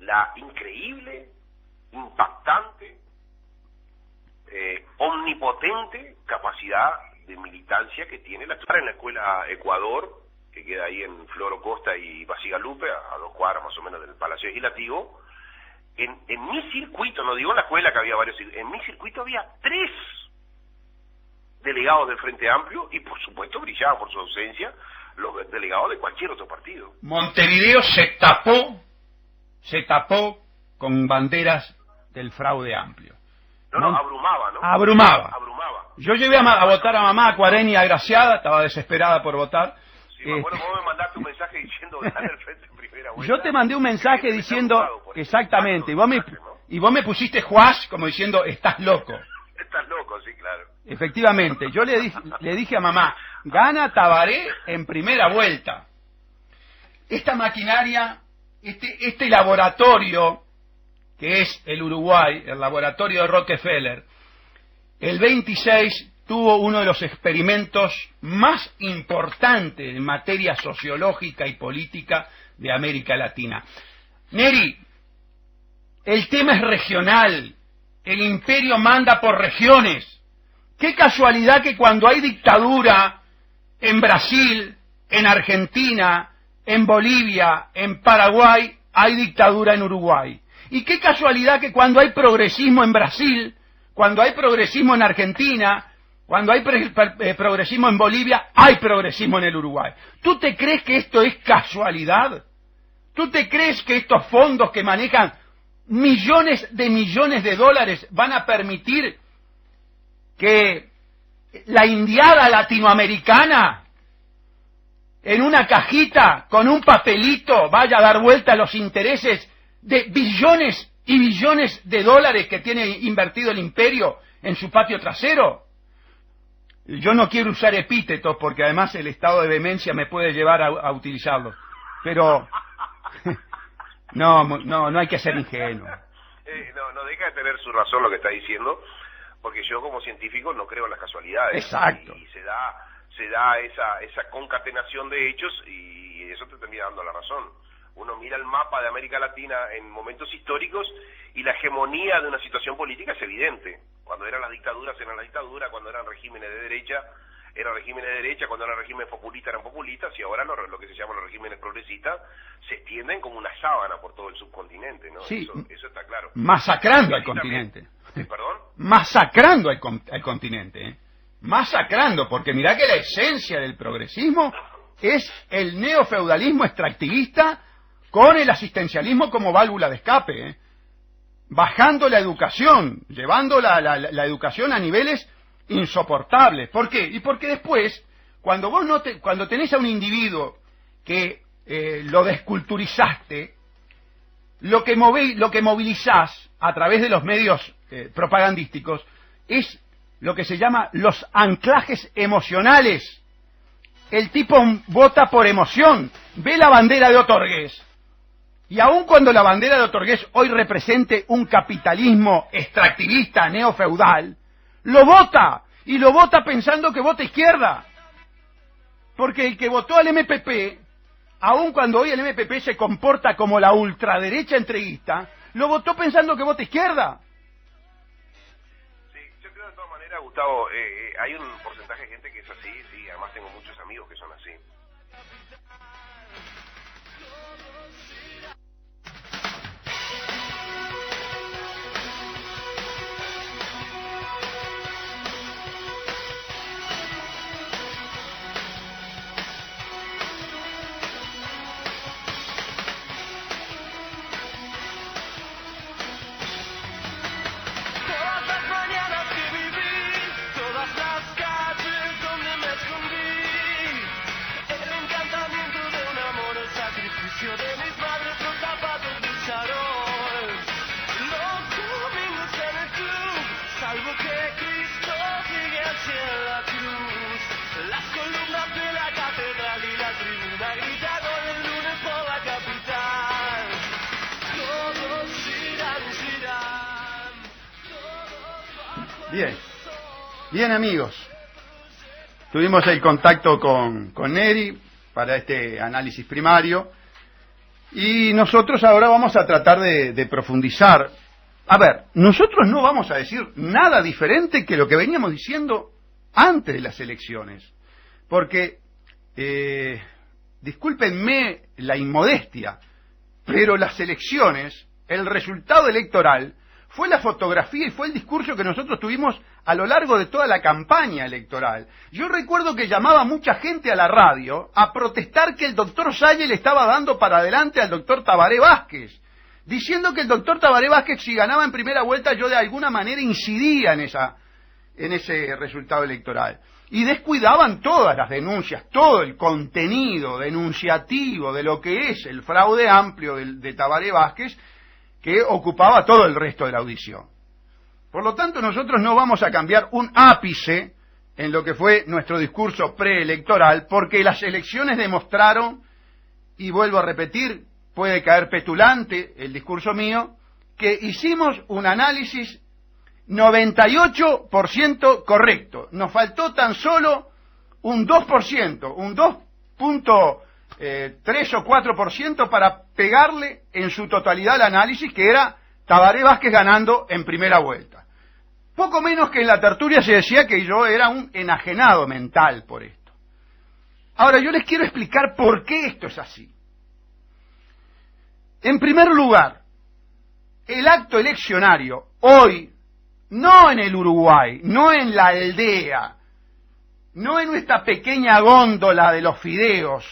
la increíble, impactante, omnipotente capacidad de militancia que tiene en la escuela Ecuador, que queda ahí en Floro Costa y Basigalupe, a 2 cuadras más o menos del Palacio Legislativo. En mi circuito, no digo en la escuela que había varios, en mi circuito había 3 delegados del Frente Amplio y por supuesto brillaban por su ausencia los delegados de cualquier otro partido. Montevideo se tapó con banderas del fraude amplio. Abrumaba, ¿no? Abrumaba. Yo llevé a votar a mamá, a Cuareni, agraciada, estaba desesperada por votar. Sí, me acuerdo que vos me mandaste un mensaje diciendo ganar el Frente en primera vuelta. Yo te mandé un mensaje diciendo, exactamente, y vos me pusiste Juás como diciendo, estás loco. Estás loco, sí, claro. Efectivamente, yo le dije a mamá, gana Tabaré en primera vuelta. Esta maquinaria, este laboratorio que es el Uruguay, el laboratorio de Rockefeller, el 26 tuvo uno de los experimentos más importantes en materia sociológica y política de América Latina. Neri, el tema es regional, el imperio manda por regiones. Qué casualidad que cuando hay dictadura en Brasil, en Argentina, en Bolivia, en Paraguay, hay dictadura en Uruguay. Y qué casualidad que cuando hay progresismo en Brasil, cuando hay progresismo en Argentina, cuando hay progresismo en Bolivia, hay progresismo en el Uruguay. ¿Tú te crees que esto es casualidad? ¿Tú te crees que estos fondos que manejan millones de dólares van a permitir que la indiada latinoamericana en una cajita con un papelito vaya a dar vuelta a los intereses de billones y billones de dólares que tiene invertido el imperio en su patio trasero? Yo no quiero usar epítetos porque además el estado de vehemencia me puede llevar a utilizarlos, pero no hay que ser ingenuo. No deja de tener su razón lo que está diciendo, porque yo como científico no creo en las casualidades. Exacto. Y se da esa concatenación de hechos y eso te termina dando la razón. Uno mira el mapa de América Latina en momentos históricos y la hegemonía de una situación política es evidente. Cuando eran las dictaduras, cuando eran regímenes de derecha, cuando eran regímenes populistas, eran populistas, y ahora lo que se llaman los regímenes progresistas se extienden como una sábana por todo el subcontinente, ¿no? Sí, eso está claro. Masacrando al continente. ¿Perdón? Masacrando al continente, ¿eh? Masacrando, porque mirá que la esencia del progresismo es el neofeudalismo extractivista con el asistencialismo como válvula de escape, ¿eh? Bajando la educación, llevando la educación a niveles insoportables. ¿Por qué? Y porque después, cuando tenés a un individuo que lo desculturizaste, lo que movilizás a través de los medios propagandísticos es lo que se llama los anclajes emocionales. El tipo vota por emoción, ve la bandera de Otorgués, y aun cuando la bandera de Otorgués hoy represente un capitalismo extractivista, neofeudal, lo vota, y lo vota pensando que vota izquierda. Porque el que votó al MPP, aun cuando hoy el MPP se comporta como la ultraderecha entreguista, lo votó pensando que vota izquierda. Sí, yo creo de todas maneras, Gustavo, hay un porcentaje de gente que es así, sí, además tengo muchos amigos que son así. Bien amigos, tuvimos el contacto con Neri para este análisis primario Y nosotros ahora vamos a tratar de profundizar. A ver, nosotros no vamos a decir nada diferente que lo que veníamos diciendo antes de las elecciones. Porque, discúlpenme la inmodestia, pero las elecciones, el resultado electoral, fue la fotografía y fue el discurso que nosotros tuvimos a lo largo de toda la campaña electoral. Yo recuerdo que llamaba mucha gente a la radio a protestar que el doctor Salle le estaba dando para adelante al doctor Tabaré Vázquez, diciendo que el doctor Tabaré Vázquez, si ganaba en primera vuelta, yo de alguna manera incidía en ese resultado electoral. Y descuidaban todas las denuncias, todo el contenido denunciativo de lo que es el fraude amplio de Tabaré Vázquez, que ocupaba todo el resto de la audición. Por lo tanto, nosotros no vamos a cambiar un ápice en lo que fue nuestro discurso preelectoral, porque las elecciones demostraron, y vuelvo a repetir, puede caer petulante el discurso mío, que hicimos un análisis 98% correcto. Nos faltó tan solo un 2%, un 2.3 o 4% para pegarle en su totalidad el análisis, que era Tabaré Vázquez ganando en primera vuelta. Poco menos que en la tertulia se decía que yo era un enajenado mental por esto. Ahora, yo les quiero explicar por qué esto es así. En primer lugar, el acto eleccionario hoy, no en el Uruguay, no en la aldea, no en nuestra pequeña góndola de los fideos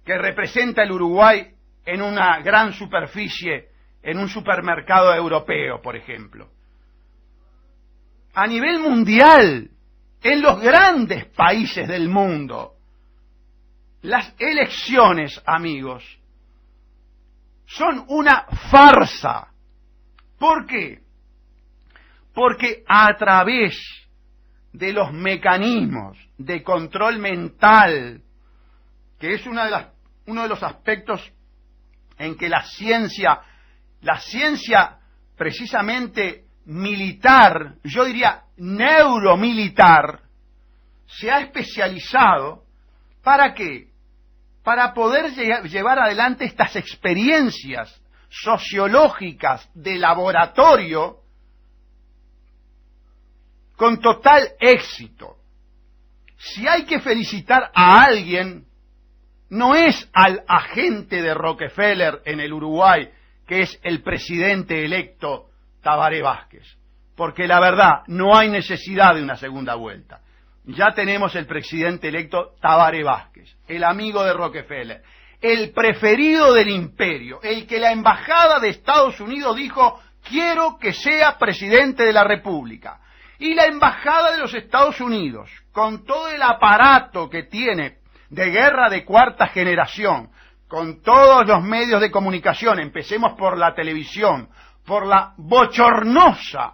que representa el Uruguay en una gran superficie, en un supermercado europeo, por ejemplo. A nivel mundial, en los grandes países del mundo, las elecciones, amigos, son una farsa. ¿Por qué? Porque a través de los mecanismos de control mental, que es uno de los aspectos en que la ciencia precisamente militar, yo diría neuromilitar, se ha especializado. ¿Para qué? Para poder llevar adelante estas experiencias sociológicas de laboratorio con total éxito. Si hay que felicitar a alguien, no es al agente de Rockefeller en el Uruguay, que es el presidente electo Tabaré Vázquez, porque la verdad, no hay necesidad de una segunda vuelta. Ya tenemos el presidente electo Tabaré Vázquez, el amigo de Rockefeller, el preferido del imperio, el que la embajada de Estados Unidos dijo, quiero que sea presidente de la República. Y la embajada de los Estados Unidos, con todo el aparato que tiene de guerra de cuarta generación, con todos los medios de comunicación, empecemos por la televisión, por la bochornosa,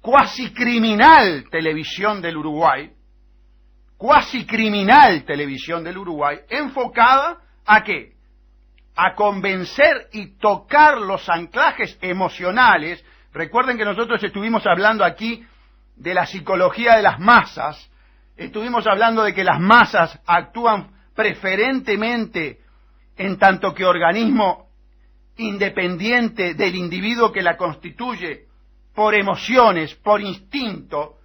cuasi criminal televisión del Uruguay, enfocada ¿a qué? A convencer y tocar los anclajes emocionales. Recuerden que nosotros estuvimos hablando aquí de la psicología de las masas, estuvimos hablando de que las masas actúan preferentemente en tanto que organismo independiente del individuo que la constituye, por emociones, por instinto,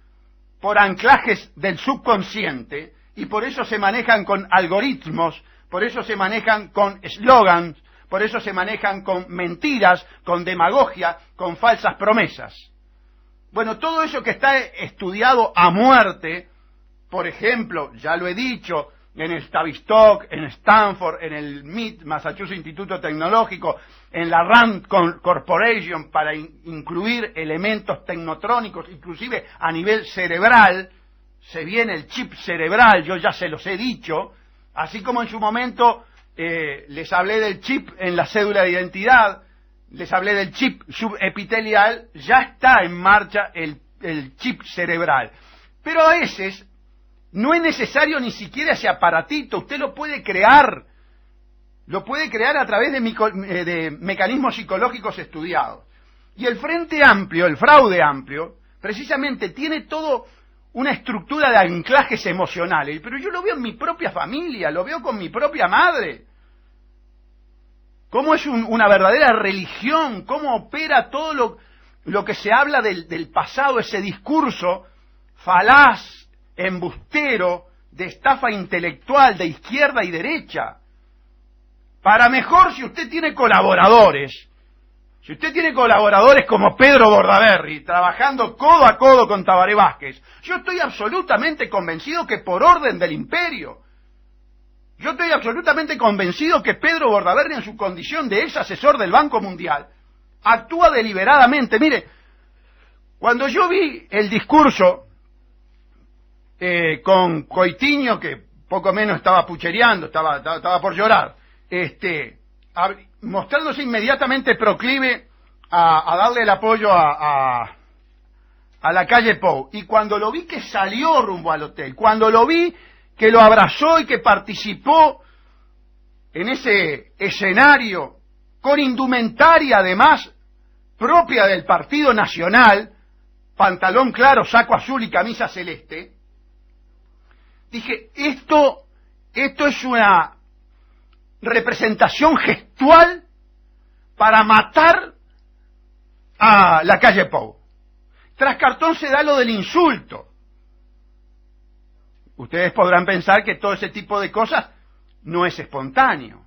por anclajes del subconsciente, y por eso se manejan con algoritmos, por eso se manejan con eslogans, por eso se manejan con mentiras, con demagogia, con falsas promesas. Bueno, todo eso que está estudiado a muerte, por ejemplo, ya lo he dicho, en el Tavistock, en Stanford, en el MIT, Massachusetts Instituto Tecnológico, en la Rand Corporation, para incluir elementos tecnotrónicos, inclusive a nivel cerebral, se viene el chip cerebral, yo ya se los he dicho, así como en su momento les hablé del chip en la cédula de identidad, les hablé del chip subepitelial, ya está en marcha el chip cerebral. Pero a veces no es necesario ni siquiera ese aparatito, usted lo puede crear a través de mecanismos psicológicos estudiados. Y el Frente Amplio, el fraude amplio, precisamente tiene todo una estructura de anclajes emocionales, pero yo lo veo en mi propia familia, lo veo con mi propia madre. cómo es una verdadera religión, cómo opera todo lo que se habla del pasado, ese discurso falaz, embustero, de estafa intelectual, de izquierda y derecha. Para mejor, si usted tiene colaboradores, como Pedro Bordaberry, trabajando codo a codo con Tabaré Vázquez, yo estoy absolutamente convencido que por orden del imperio, yo estoy absolutamente convencido que Pedro Bordaberry, en su condición de ex asesor del Banco Mundial, actúa deliberadamente. Mire, cuando yo vi el discurso con Coitiño, que poco menos estaba puchereando, estaba por llorar, mostrándose inmediatamente proclive a darle el apoyo a la calle Pou, y cuando lo vi que salió rumbo al hotel, cuando lo vi que lo abrazó y que participó en ese escenario con indumentaria además propia del Partido Nacional, pantalón claro, saco azul y camisa celeste, dije, esto es una representación gestual para matar a la calle Pou. Tras cartón se da lo del insulto. Ustedes podrán pensar que todo ese tipo de cosas no es espontáneo.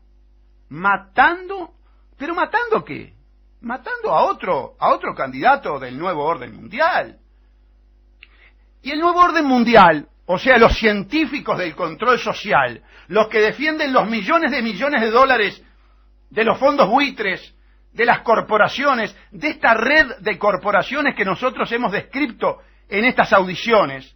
¿Pero matando qué? Matando a otro candidato del nuevo orden mundial. Y el nuevo orden mundial, o sea, los científicos del control social, los que defienden los millones de dólares de los fondos buitres, de las corporaciones, de esta red de corporaciones que nosotros hemos descrito en estas audiciones.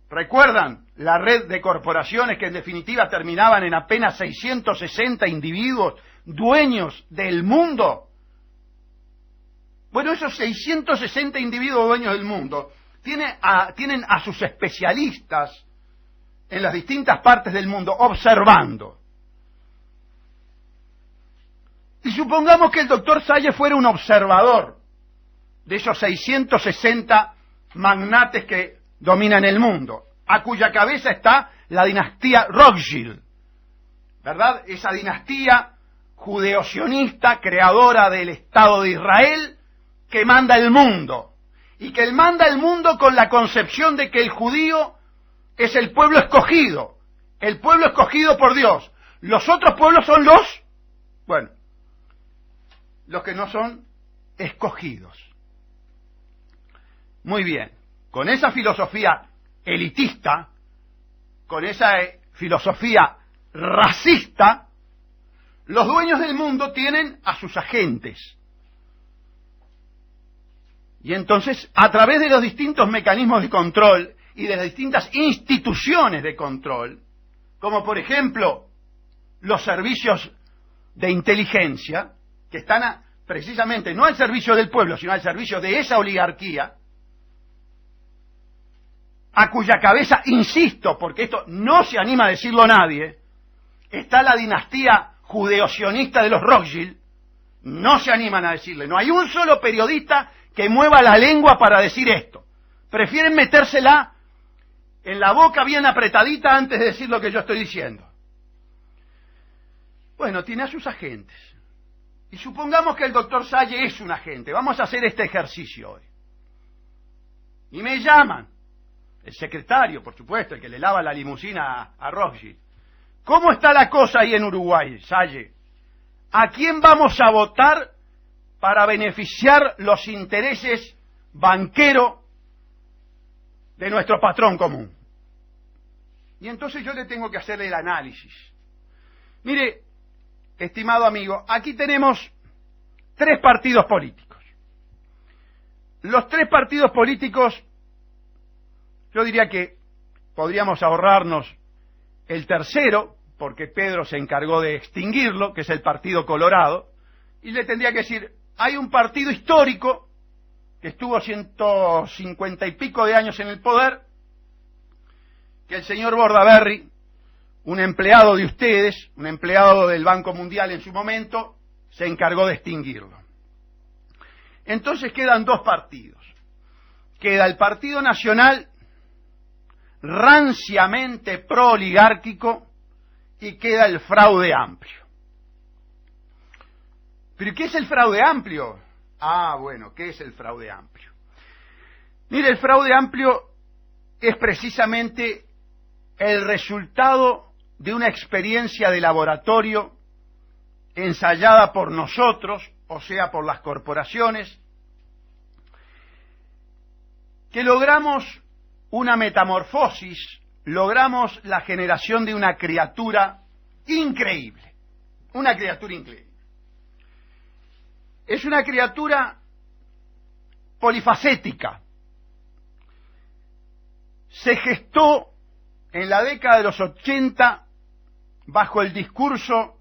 ¿Recuerdan la red de corporaciones que en definitiva terminaban en apenas 660 individuos dueños del mundo? Bueno, esos 660 individuos dueños del mundo tienen a sus especialistas en las distintas partes del mundo observando. Y supongamos que el doctor Salle fuera un observador de esos 660 magnates que dominan el mundo, a cuya cabeza está la dinastía Rothschild, ¿verdad? Esa dinastía judeo-sionista, creadora del Estado de Israel, que manda el mundo, y que manda el mundo con la concepción de que el judío es el pueblo escogido por Dios. Los otros pueblos son los que no son escogidos. Muy bien, con esa filosofía elitista, con esa filosofía racista, los dueños del mundo tienen a sus agentes. Y entonces, a través de los distintos mecanismos de control y de las distintas instituciones de control, como por ejemplo los servicios de inteligencia, que están precisamente no al servicio del pueblo, sino al servicio de esa oligarquía, a cuya cabeza, insisto, porque esto no se anima a decirlo nadie, está la dinastía judeo-sionista de los Rothschild. No se animan a decirle, no hay un solo periodista que mueva la lengua para decir esto. Prefieren metérsela en la boca bien apretadita antes de decir lo que yo estoy diciendo. Bueno, tiene a sus agentes. Y supongamos que el doctor Salle es un agente. Vamos a hacer este ejercicio hoy. Y me llaman. El secretario, por supuesto, el que le lava la limusina a Rothschild. ¿Cómo está la cosa ahí en Uruguay, Salle? ¿A quién vamos a votar para beneficiar los intereses banqueros de nuestro patrón común? Y entonces yo le tengo que hacer el análisis. Mire, estimado amigo, aquí tenemos 3 partidos políticos. Los 3 partidos políticos, yo diría que podríamos ahorrarnos el tercero, porque Pedro se encargó de extinguirlo, que es el Partido Colorado, y le tendría que decir, hay un partido histórico que estuvo 150 y pico de años en el poder, que el señor Bordaberry, un empleado de ustedes, un empleado del Banco Mundial en su momento, se encargó de extinguirlo. Entonces quedan 2 partidos. Queda el Partido Nacional, ranciamente pro-oligárquico, y queda el Fraude Amplio. ¿Pero qué es el fraude amplio? Ah, bueno, ¿qué es el fraude amplio? Mire, el fraude amplio es precisamente el resultado de una experiencia de laboratorio ensayada por nosotros, o sea, por las corporaciones, que logramos una metamorfosis, logramos la generación de una criatura increíble, una criatura increíble. Es una criatura polifacética. Se gestó en la década de los 80 bajo el discurso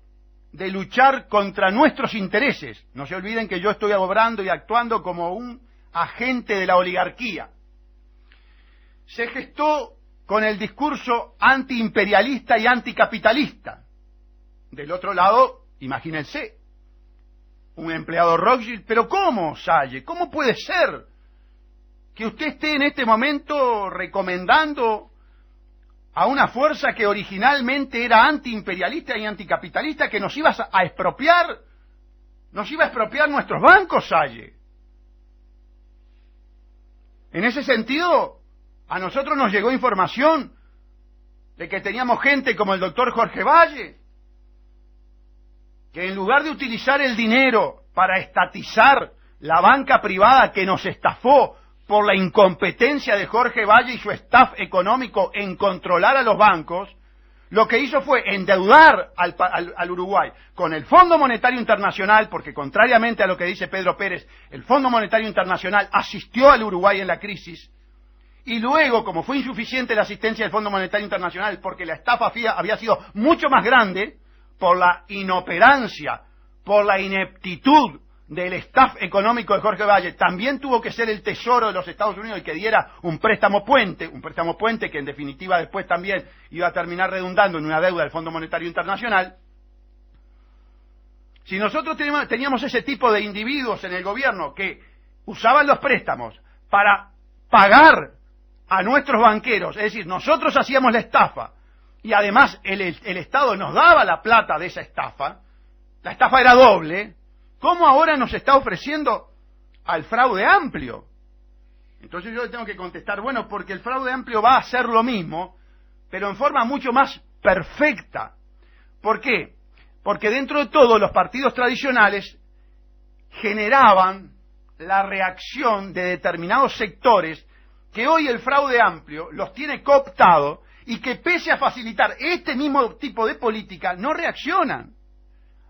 de luchar contra nuestros intereses. No se olviden que yo estoy obrando y actuando como un agente de la oligarquía. Se gestó con el discurso antiimperialista y anticapitalista. Del otro lado, imagínense, un empleado Rothschild. Pero ¿cómo, Salle? ¿Cómo puede ser que usted esté en este momento recomendando a una fuerza que originalmente era antiimperialista y anticapitalista, que nos iba a expropiar nuestros bancos, Salle? En ese sentido, a nosotros nos llegó información de que teníamos gente como el doctor Jorge Valle, que en lugar de utilizar el dinero para estatizar la banca privada que nos estafó por la incompetencia de Jorge Valle y su staff económico en controlar a los bancos, lo que hizo fue endeudar al Uruguay con el Fondo Monetario Internacional, porque contrariamente a lo que dice Pedro Pérez, el Fondo Monetario Internacional asistió al Uruguay en la crisis, y luego, como fue insuficiente la asistencia del Fondo Monetario Internacional, porque la estafa había sido mucho más grande, por la inoperancia, por la ineptitud del staff económico de Jorge Valle, también tuvo que ser el Tesoro de los Estados Unidos el que diera un préstamo puente que en definitiva después también iba a terminar redundando en una deuda del Fondo Monetario Internacional. Si nosotros teníamos ese tipo de individuos en el gobierno que usaban los préstamos para pagar a nuestros banqueros, es decir, nosotros hacíamos la estafa y además el Estado nos daba la plata de esa estafa, la estafa era doble, ¿cómo ahora nos está ofreciendo al fraude amplio? Entonces yo le tengo que contestar, bueno, porque el fraude amplio va a hacer lo mismo, pero en forma mucho más perfecta. ¿Por qué? Porque dentro de todo los partidos tradicionales generaban la reacción de determinados sectores que hoy el fraude amplio los tiene cooptado y que pese a facilitar este mismo tipo de política no reaccionan.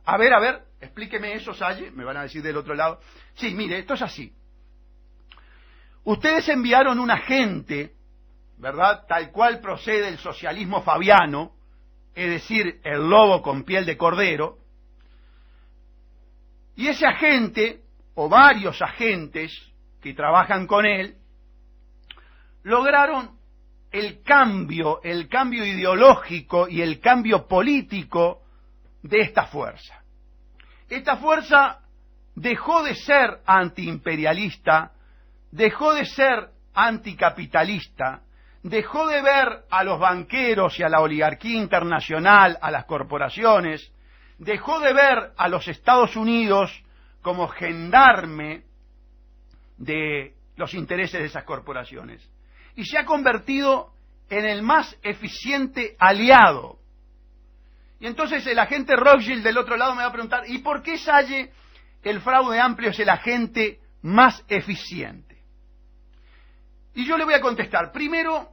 A ver, explíqueme eso, Salle, me van a decir del otro lado. Sí, mire, esto es así. Ustedes enviaron un agente, ¿verdad?, tal cual procede el socialismo fabiano, es decir, el lobo con piel de cordero, y ese agente, o varios agentes que trabajan con él, lograron el cambio ideológico y el cambio político de esta fuerza. Esta fuerza dejó de ser antiimperialista, dejó de ser anticapitalista, dejó de ver a los banqueros y a la oligarquía internacional, a las corporaciones, dejó de ver a los Estados Unidos como gendarme de los intereses de esas corporaciones. Y se ha convertido en el más eficiente aliado. Y entonces el agente Rothschild del otro lado me va a preguntar, ¿y por qué, Salle, el fraude amplio es el agente más eficiente? Y yo le voy a contestar, primero,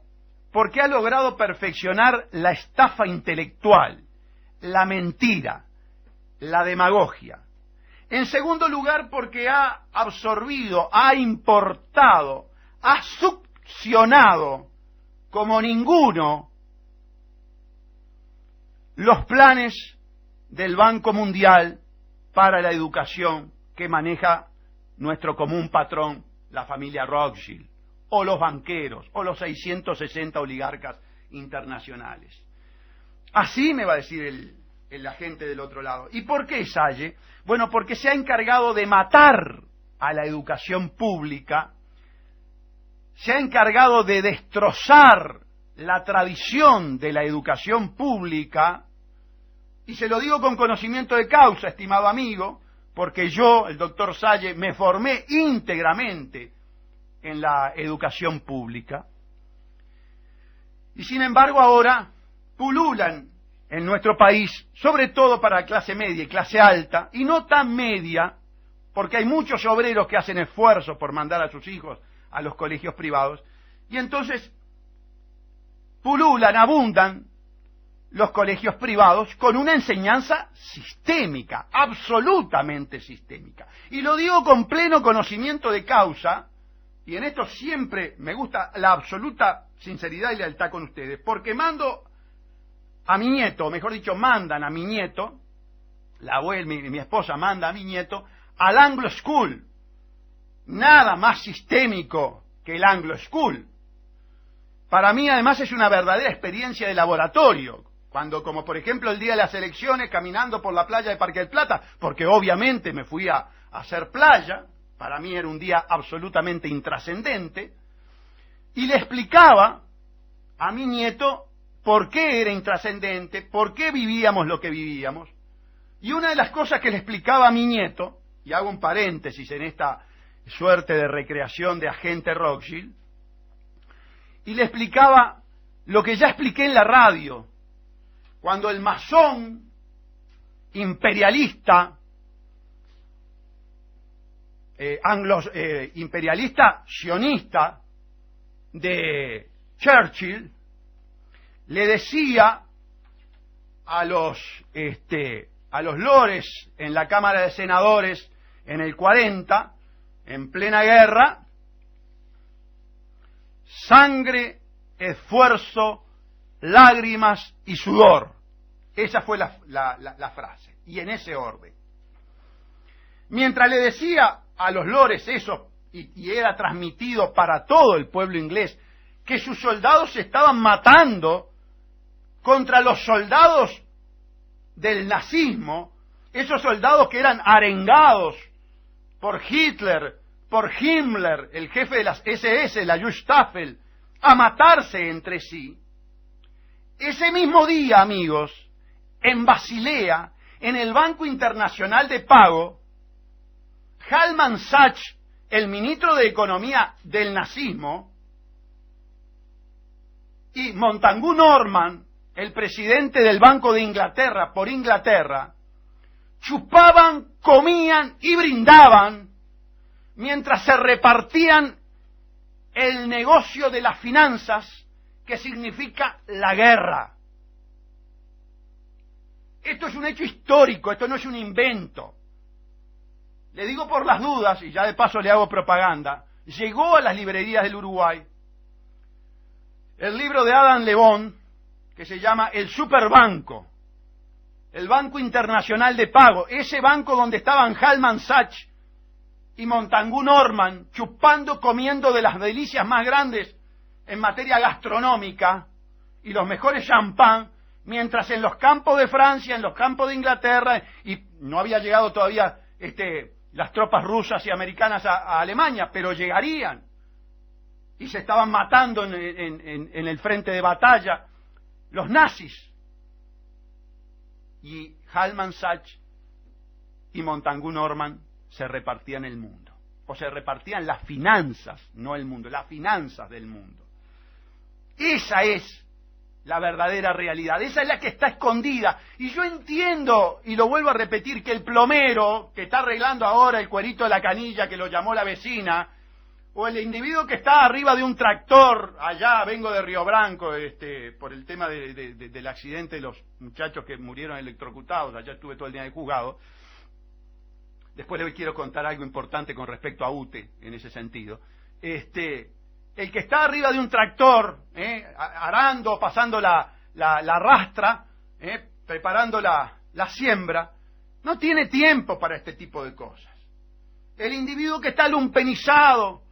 porque ha logrado perfeccionar la estafa intelectual, la mentira, la demagogia. En segundo lugar, porque ha absorbido, ha importado, ha succionado como ninguno los planes del Banco Mundial para la educación que maneja nuestro común patrón, la familia Rothschild, o los banqueros, o los 660 oligarcas internacionales. Así me va a decir el agente del otro lado. ¿Y por qué, Salle? Bueno, porque se ha encargado de matar a la educación pública, se ha encargado de destrozar la tradición de la educación pública, y se lo digo con conocimiento de causa, estimado amigo, porque yo, el doctor Salle, me formé íntegramente en la educación pública. Y sin embargo ahora pululan en nuestro país, sobre todo para clase media y clase alta, y no tan media, porque hay muchos obreros que hacen esfuerzo por mandar a sus hijos a los colegios privados, y entonces pululan, abundan los colegios privados con una enseñanza sistémica, absolutamente sistémica. Y lo digo con pleno conocimiento de causa, y en esto siempre me gusta la absoluta sinceridad y lealtad con ustedes, porque mando a mi nieto, mejor dicho, mandan a mi nieto, la abuela, mi esposa manda a mi nieto, al Anglo School. Nada más sistémico que el Anglo School. Para mí, además, es una verdadera experiencia de laboratorio. Cuando, como por ejemplo, el día de las elecciones, caminando por la playa de Parque del Plata, porque obviamente me fui a hacer playa, para mí era un día absolutamente intrascendente, y le explicaba a mi nieto por qué era intrascendente, por qué vivíamos lo que vivíamos. Y una de las cosas que le explicaba a mi nieto, y hago un paréntesis en esta suerte de recreación de agente Rothschild, y le explicaba lo que ya expliqué en la radio, cuando el masón imperialista, imperialista sionista de Churchill, le decía a los lores en la Cámara de Senadores en el 40, en plena guerra: sangre, esfuerzo, lágrimas y sudor. Esa fue la frase, y en ese orden. Mientras le decía a los lores eso, y era transmitido para todo el pueblo inglés, que sus soldados se estaban matando contra los soldados del nazismo, esos soldados que eran arengados por Hitler, por Himmler, el jefe de las SS, la Luftwaffe, a matarse entre sí. Ese mismo día, amigos, en Basilea, en el Banco Internacional de Pago, Halman Sachs, el ministro de Economía del nazismo, y Montagu Norman, el presidente del Banco de Inglaterra, por Inglaterra, chupaban, comían y brindaban mientras se repartían el negocio de las finanzas, que significa la guerra. Esto es un hecho histórico, esto no es un invento. Le digo por las dudas, y ya de paso le hago propaganda, llegó a las librerías del Uruguay el libro de Adam Lebón, que se llama El Superbanco, el Banco Internacional de Pago, ese banco donde estaban Halman Sachs y Montagu Norman chupando, comiendo de las delicias más grandes en materia gastronómica y los mejores champán, mientras en los campos de Francia, en los campos de Inglaterra, y no había llegado todavía las tropas rusas y americanas a Alemania, pero llegarían, y se estaban matando en el frente de batalla los nazis. Y Halman Sachs y Montagu Norman se repartían el mundo, o se repartían las finanzas, no el mundo, las finanzas del mundo. Esa es la verdadera realidad, esa es la que está escondida. Y yo entiendo, y lo vuelvo a repetir, que el plomero que está arreglando ahora el cuerito de la canilla que lo llamó la vecina, o el individuo que está arriba de un tractor, allá vengo de Río Branco, por el tema del accidente de los muchachos que murieron electrocutados, allá estuve todo el día de juzgado. Después les quiero contar algo importante con respecto a UTE en ese sentido. El que está arriba de un tractor, arando, pasando la rastra, preparando la siembra, no tiene tiempo para este tipo de cosas. El individuo que está lumpenizado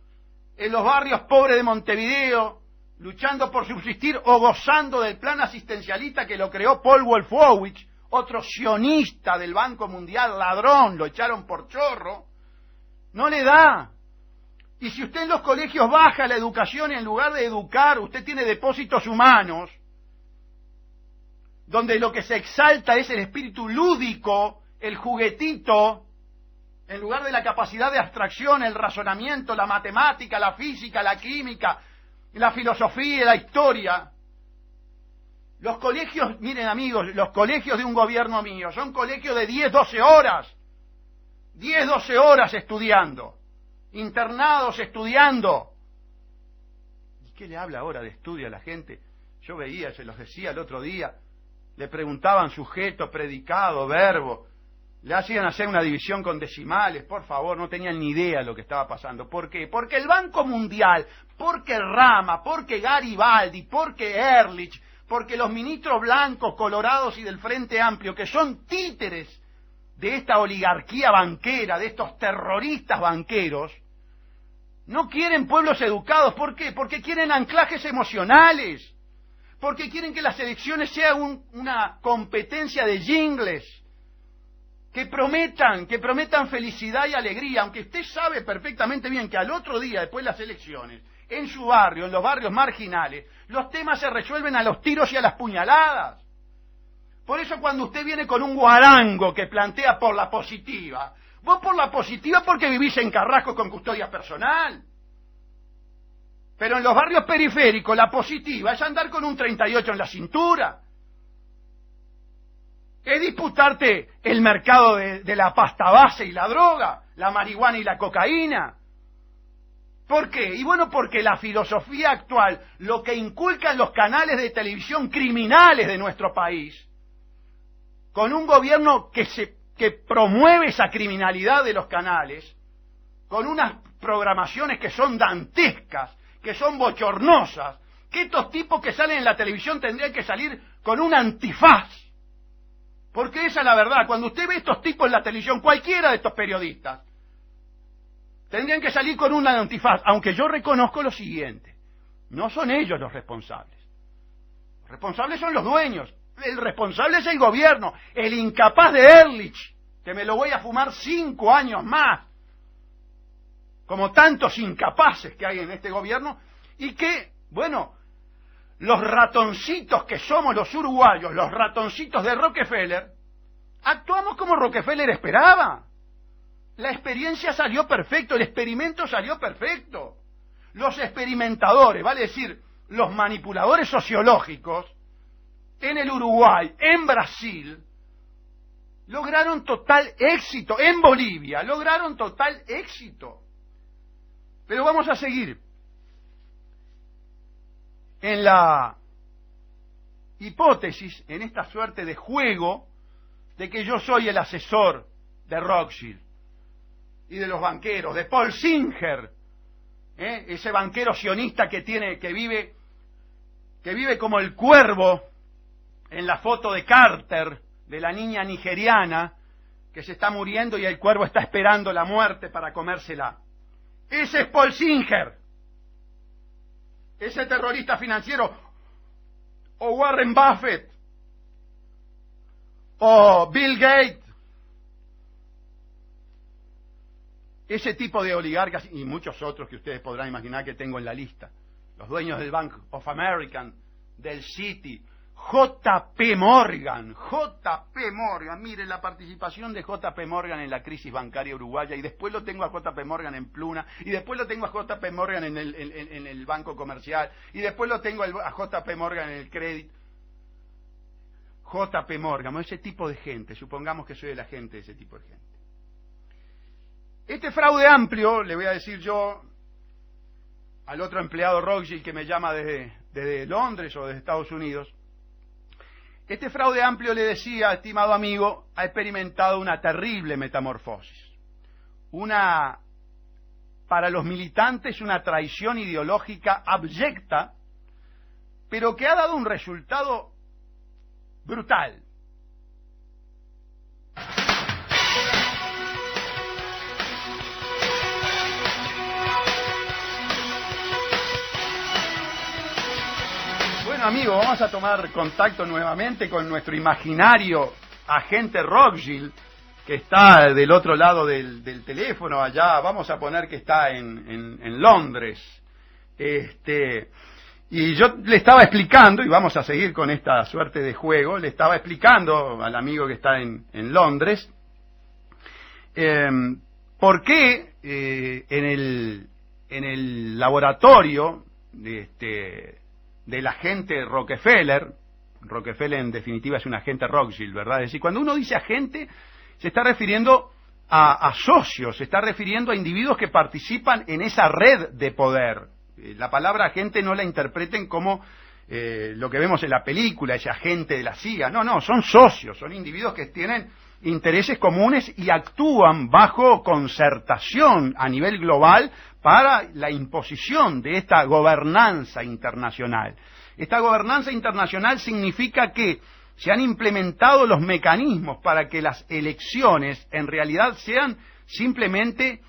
en los barrios pobres de Montevideo, luchando por subsistir o gozando del plan asistencialista que lo creó Paul Wolfowitz, otro sionista del Banco Mundial, ladrón, lo echaron por chorro, no le da. Y si usted en los colegios baja la educación y en lugar de educar, usted tiene depósitos humanos, donde lo que se exalta es el espíritu lúdico, el juguetito, en lugar de la capacidad de abstracción, el razonamiento, la matemática, la física, la química, la filosofía y la historia. Los colegios, miren amigos, los colegios de un gobierno mío son colegios de 10, 12 horas. 10, 12 horas estudiando. Internados estudiando. ¿Y qué le habla ahora de estudio a la gente? Yo veía, se los decía el otro día, le preguntaban sujeto, predicado, verbo, le hacían hacer una división con decimales, por favor, no tenían ni idea de lo que estaba pasando. ¿Por qué? Porque el Banco Mundial, porque Rama, porque Garibaldi, porque Ehrlich, porque los ministros blancos, colorados y del Frente Amplio, que son títeres de esta oligarquía banquera, de estos terroristas banqueros, no quieren pueblos educados. ¿Por qué? Porque quieren anclajes emocionales, porque quieren que las elecciones sean una competencia de jingles, que prometan felicidad y alegría, aunque usted sabe perfectamente bien que al otro día, después de las elecciones, en su barrio, en los barrios marginales, los temas se resuelven a los tiros y a las puñaladas. Por eso cuando usted viene con un guarango que plantea por la positiva, vos por la positiva porque vivís en Carrasco con custodia personal. Pero en los barrios periféricos la positiva es andar con un 38 en la cintura. Es disputarte el mercado de la pasta base y la droga, la marihuana y la cocaína. ¿Por qué? Y bueno, porque la filosofía actual, lo que inculcan los canales de televisión criminales de nuestro país, con un gobierno que promueve esa criminalidad de los canales, con unas programaciones que son dantescas, que son bochornosas, que estos tipos que salen en la televisión tendrían que salir con un antifaz. Porque esa es la verdad. Cuando usted ve estos tipos en la televisión, cualquiera de estos periodistas, tendrían que salir con un antifaz, aunque yo reconozco lo siguiente: no son ellos los responsables. Los responsables son los dueños. El responsable es el gobierno, el incapaz de Ehrlich, que me lo voy a fumar 5 años más, como tantos incapaces que hay en este gobierno, y que, bueno, los ratoncitos que somos los uruguayos, los ratoncitos de Rockefeller, actuamos como Rockefeller esperaba. La experiencia salió perfecto, el experimento salió perfecto. Los experimentadores, vale decir, los manipuladores sociológicos, en el Uruguay, en Brasil, lograron total éxito. En Bolivia, lograron total éxito. Pero vamos a seguir en la hipótesis, en esta suerte de juego, de que yo soy el asesor de Rothschild y de los banqueros, de Paul Singer, ese banquero sionista que vive como el cuervo en la foto de Carter, de la niña nigeriana que se está muriendo y el cuervo está esperando la muerte para comérsela. Ese es Paul Singer, ese terrorista financiero, o Warren Buffett, o Bill Gates, ese tipo de oligarcas y muchos otros que ustedes podrán imaginar que tengo en la lista. Los dueños del Bank of America, del Citi, J.P. Morgan, mire la participación de J.P. Morgan en la crisis bancaria uruguaya, y después lo tengo a J.P. Morgan en Pluna, y después lo tengo a J.P. Morgan en el Banco Comercial, y después lo tengo a J.P. Morgan en el Credit. J.P. Morgan, ese tipo de gente, supongamos que soy el agente de ese tipo de gente. Este fraude amplio, le voy a decir yo al otro empleado Rothschild que me llama desde Londres o desde Estados Unidos, este fraude amplio, le decía, estimado amigo, ha experimentado una terrible metamorfosis. Para los militantes, una traición ideológica abyecta, pero que ha dado un resultado brutal. Bueno, amigo, vamos a tomar contacto nuevamente con nuestro imaginario agente Rothschild, que está del otro lado del teléfono, allá, vamos a poner que está en Londres. Y yo le estaba explicando, y vamos a seguir con esta suerte de juego, le estaba explicando al amigo que está en Londres, por qué en el laboratorio del agente Rockefeller en definitiva es un agente Rothschild, ¿verdad? Es decir, cuando uno dice agente, se está refiriendo a socios, se está refiriendo a individuos que participan en esa red de poder. La palabra agente no la interpreten como lo que vemos en la película, ese agente de la CIA. No, son socios, son individuos que tienen intereses comunes y actúan bajo concertación a nivel global para la imposición de esta gobernanza internacional. Esta gobernanza internacional significa que se han implementado los mecanismos para que las elecciones en realidad sean simplemente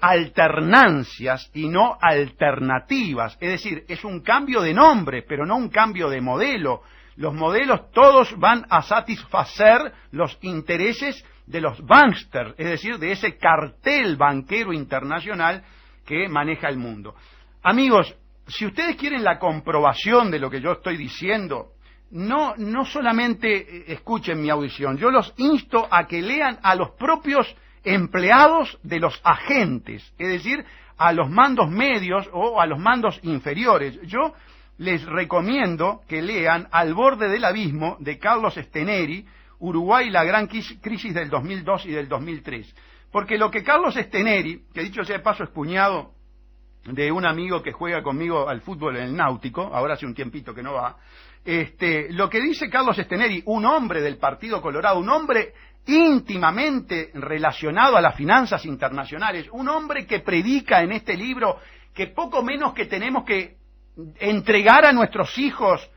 alternancias y no alternativas. Es decir, es un cambio de nombre, pero no un cambio de modelo. Los modelos todos van a satisfacer los intereses de los banksters, es decir, de ese cartel banquero internacional que maneja el mundo. Amigos, si ustedes quieren la comprobación de lo que yo estoy diciendo, no solamente escuchen mi audición, yo los insto a que lean a los propios empleados de los agentes, es decir, a los mandos medios o a los mandos inferiores. Yo les recomiendo que lean Al borde del abismo de Carlos Steneri, Uruguay, la gran crisis del 2002 y del 2003. Porque lo que Carlos Steneri, que dicho sea de paso es cuñado de un amigo que juega conmigo al fútbol en el Náutico, ahora hace un tiempito que no va, lo que dice Carlos Steneri, un hombre del Partido Colorado, un hombre íntimamente relacionado a las finanzas internacionales, un hombre que predica en este libro que poco menos que tenemos que entregar a nuestros hijos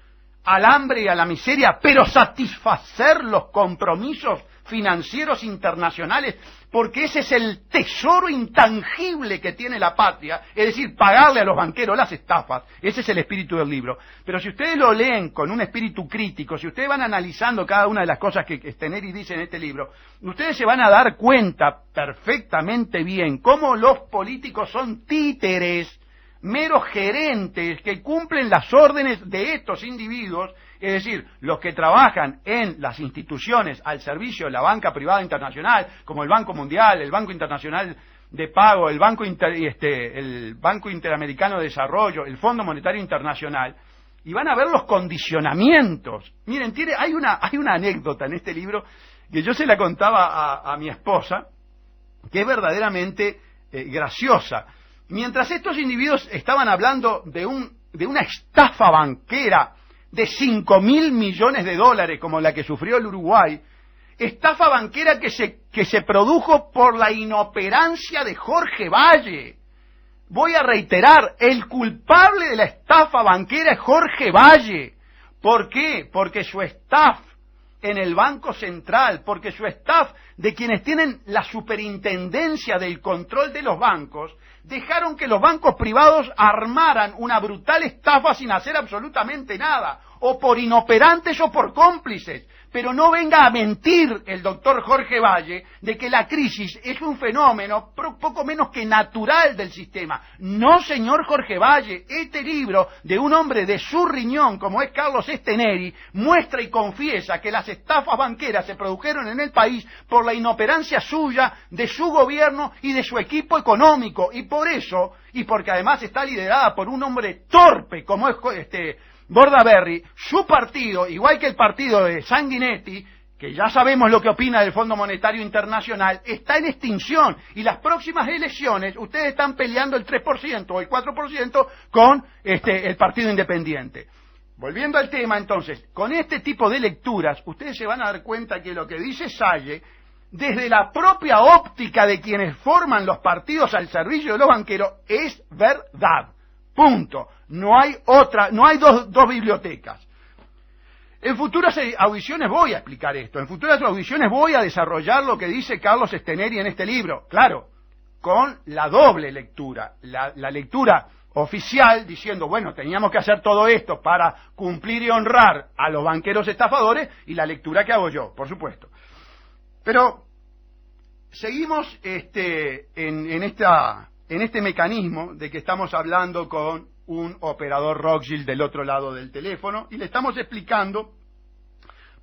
al hambre y a la miseria, pero satisfacer los compromisos financieros internacionales, porque ese es el tesoro intangible que tiene la patria, es decir, pagarle a los banqueros las estafas. Ese es el espíritu del libro. Pero si ustedes lo leen con un espíritu crítico, si ustedes van analizando cada una de las cosas que Steneri dice en este libro, ustedes se van a dar cuenta perfectamente bien cómo los políticos son títeres, meros gerentes que cumplen las órdenes de estos individuos, es decir, los que trabajan en las instituciones al servicio de la banca privada internacional, como el Banco Mundial, el Banco Internacional de Pago, el Banco Interamericano de Desarrollo, el Fondo Monetario Internacional, y van a ver los condicionamientos. Miren, hay una anécdota en este libro que yo se la contaba a mi esposa, que es verdaderamente graciosa. Mientras estos individuos estaban hablando de una estafa banquera de 5.000 millones de dólares como la que sufrió el Uruguay, estafa banquera que se produjo por la inoperancia de Jorge Valle. Voy a reiterar, el culpable de la estafa banquera es Jorge Valle. ¿Por qué? Porque su staff en el Banco Central, porque su staff de quienes tienen la superintendencia del control de los bancos, dejaron que los bancos privados armaran una brutal estafa sin hacer absolutamente nada, o por inoperantes o por cómplices. Pero no venga a mentir el doctor Jorge Valle de que la crisis es un fenómeno poco menos que natural del sistema. No, señor Jorge Valle, este libro de un hombre de su riñón como es Carlos Steneri muestra y confiesa que las estafas banqueras se produjeron en el país por la inoperancia suya, de su gobierno y de su equipo económico, y por eso, y porque además está liderada por un hombre torpe como es Bordaberry, su partido, igual que el partido de Sanguinetti, que ya sabemos lo que opina del Fondo Monetario Internacional, está en extinción, y las próximas elecciones ustedes están peleando el 3% o el 4% con el Partido Independiente. Volviendo al tema, entonces, con este tipo de lecturas, ustedes se van a dar cuenta que lo que dice Salle, desde la propia óptica de quienes forman los partidos al servicio de los banqueros, es verdad. Punto. No hay dos bibliotecas. En futuras audiciones voy a explicar esto. En futuras audiciones voy a desarrollar lo que dice Carlos Steneri en este libro. Claro, con la doble lectura. La lectura oficial diciendo, bueno, teníamos que hacer todo esto para cumplir y honrar a los banqueros estafadores, y la lectura que hago yo, por supuesto. Pero seguimos en este mecanismo de que estamos hablando con un operador Rothschild del otro lado del teléfono y le estamos explicando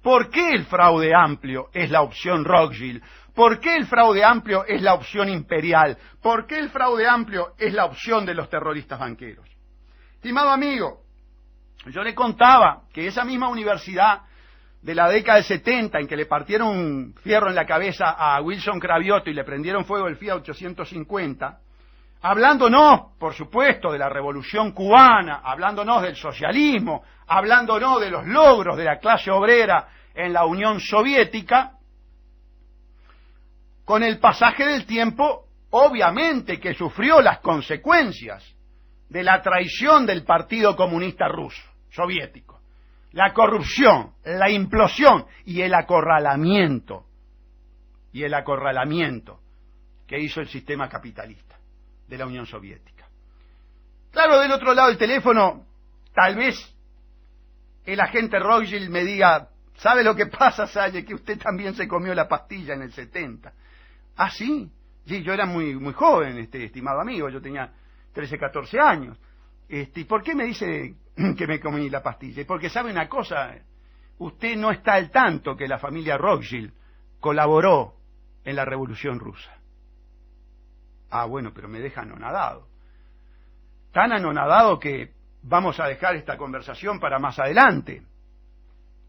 ¿Por qué el fraude amplio es la opción Rothschild? ¿Por qué el fraude amplio es la opción imperial? ¿Por qué el fraude amplio es la opción de los terroristas banqueros? Estimado amigo, yo le contaba que esa misma universidad de la década del 70, en que le partieron un fierro en la cabeza a Wilson Cravioto y le prendieron fuego el Fiat 850, hablándonos, por supuesto, de la revolución cubana, hablándonos del socialismo, hablándonos de los logros de la clase obrera en la Unión Soviética, con el pasaje del tiempo, obviamente que sufrió las consecuencias de la traición del Partido Comunista Ruso, soviético, la corrupción, la implosión y el acorralamiento que hizo el sistema capitalista de la Unión Soviética. Claro, del otro lado del teléfono, tal vez el agente Rothschild me diga, ¿sabe lo que pasa, Salle? Que usted también se comió la pastilla en el 70. ¿Ah, sí? Sí, yo era muy joven, estimado amigo, yo tenía 13, 14 años. ¿Y por qué me dice que me comí la pastilla? Porque sabe una cosa, usted no está al tanto que la familia Rothschild colaboró en la Revolución Rusa. Ah, bueno, pero me deja anonadado. Tan anonadado que vamos a dejar esta conversación para más adelante.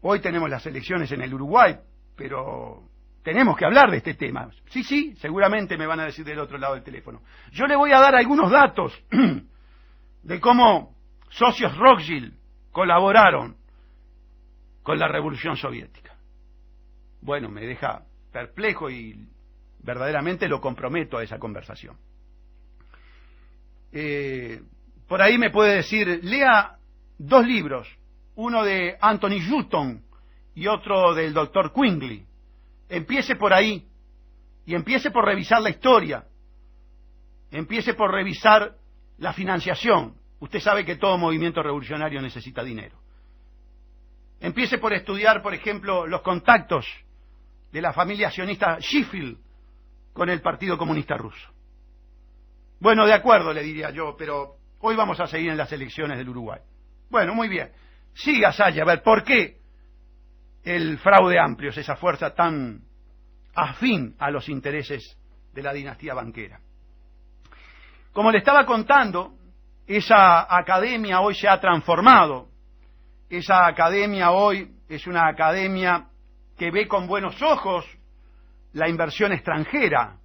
Hoy tenemos las elecciones en el Uruguay, pero tenemos que hablar de este tema. Sí, seguramente me van a decir del otro lado del teléfono. Yo le voy a dar algunos datos de cómo socios Rothschild colaboraron con la Revolución Soviética. Bueno, me deja perplejo y verdaderamente lo comprometo a esa conversación. Por ahí me puede decir, lea 2 libros, uno de Anthony Hutton y otro del doctor Quigley. Empiece por ahí y empiece por revisar la historia, empiece por revisar la financiación. Usted sabe que todo movimiento revolucionario necesita dinero. Empiece por estudiar, por ejemplo, los contactos de la familia sionista Sheffield con el Partido Comunista Ruso. Bueno, de acuerdo, le diría yo, pero hoy vamos a seguir en las elecciones del Uruguay. Bueno, muy bien. Siga, Salle, a ver, ¿por qué el fraude amplio es esa fuerza tan afín a los intereses de la dinastía banquera? Como le estaba contando, esa academia hoy se ha transformado. Esa academia hoy es una academia que ve con buenos ojos la inversión extranjera.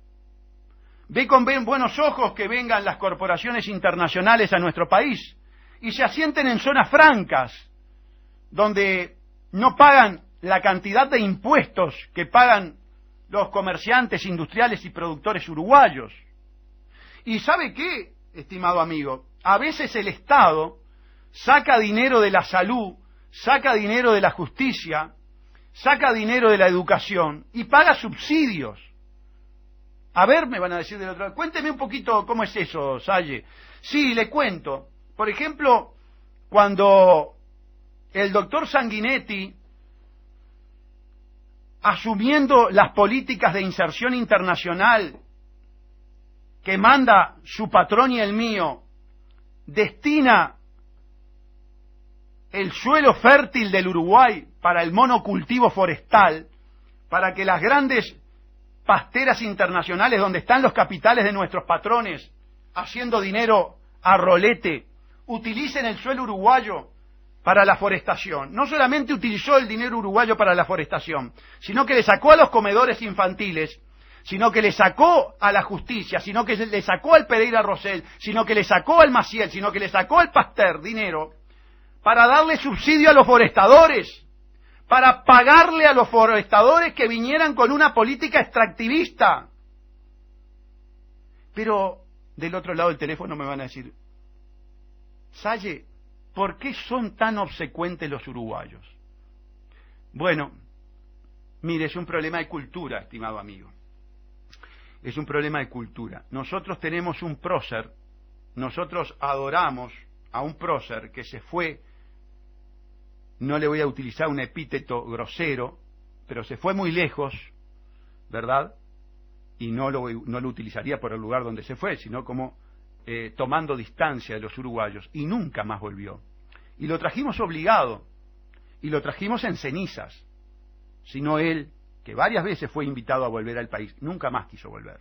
Ve con buenos ojos que vengan las corporaciones internacionales a nuestro país y se asienten en zonas francas, donde no pagan la cantidad de impuestos que pagan los comerciantes, industriales y productores uruguayos. ¿Y sabe qué, estimado amigo? A veces el Estado saca dinero de la salud, saca dinero de la justicia, saca dinero de la educación y paga subsidios. A ver, me van a decir del otro lado, cuénteme un poquito cómo es eso, Salle. Sí, le cuento. Por ejemplo, cuando el doctor Sanguinetti, asumiendo las políticas de inserción internacional que manda su patrón y el mío, destina el suelo fértil del Uruguay para el monocultivo forestal, para que las grandes pasteras internacionales donde están los capitales de nuestros patrones haciendo dinero a rolete, utilicen el suelo uruguayo para la forestación. No solamente utilizó el dinero uruguayo para la forestación, sino que le sacó a los comedores infantiles, sino que le sacó a la justicia, sino que le sacó al Pereira Rosell, sino que le sacó al Maciel, sino que le sacó al Pasteur dinero para darle subsidio a los forestadores, para pagarle a los forestadores que vinieran con una política extractivista. Pero del otro lado del teléfono me van a decir, Salle, ¿por qué son tan obsecuentes los uruguayos? Bueno, mire, es un problema de cultura, estimado amigo. Es un problema de cultura. Nosotros tenemos un prócer, nosotros adoramos a un prócer que se fue, no le voy a utilizar un epíteto grosero, pero se fue muy lejos, ¿verdad? Y no lo utilizaría por el lugar donde se fue, sino como tomando distancia de los uruguayos, y nunca más volvió. Y lo trajimos obligado, y lo trajimos en cenizas. sino él, que varias veces fue invitado a volver al país, nunca más quiso volver.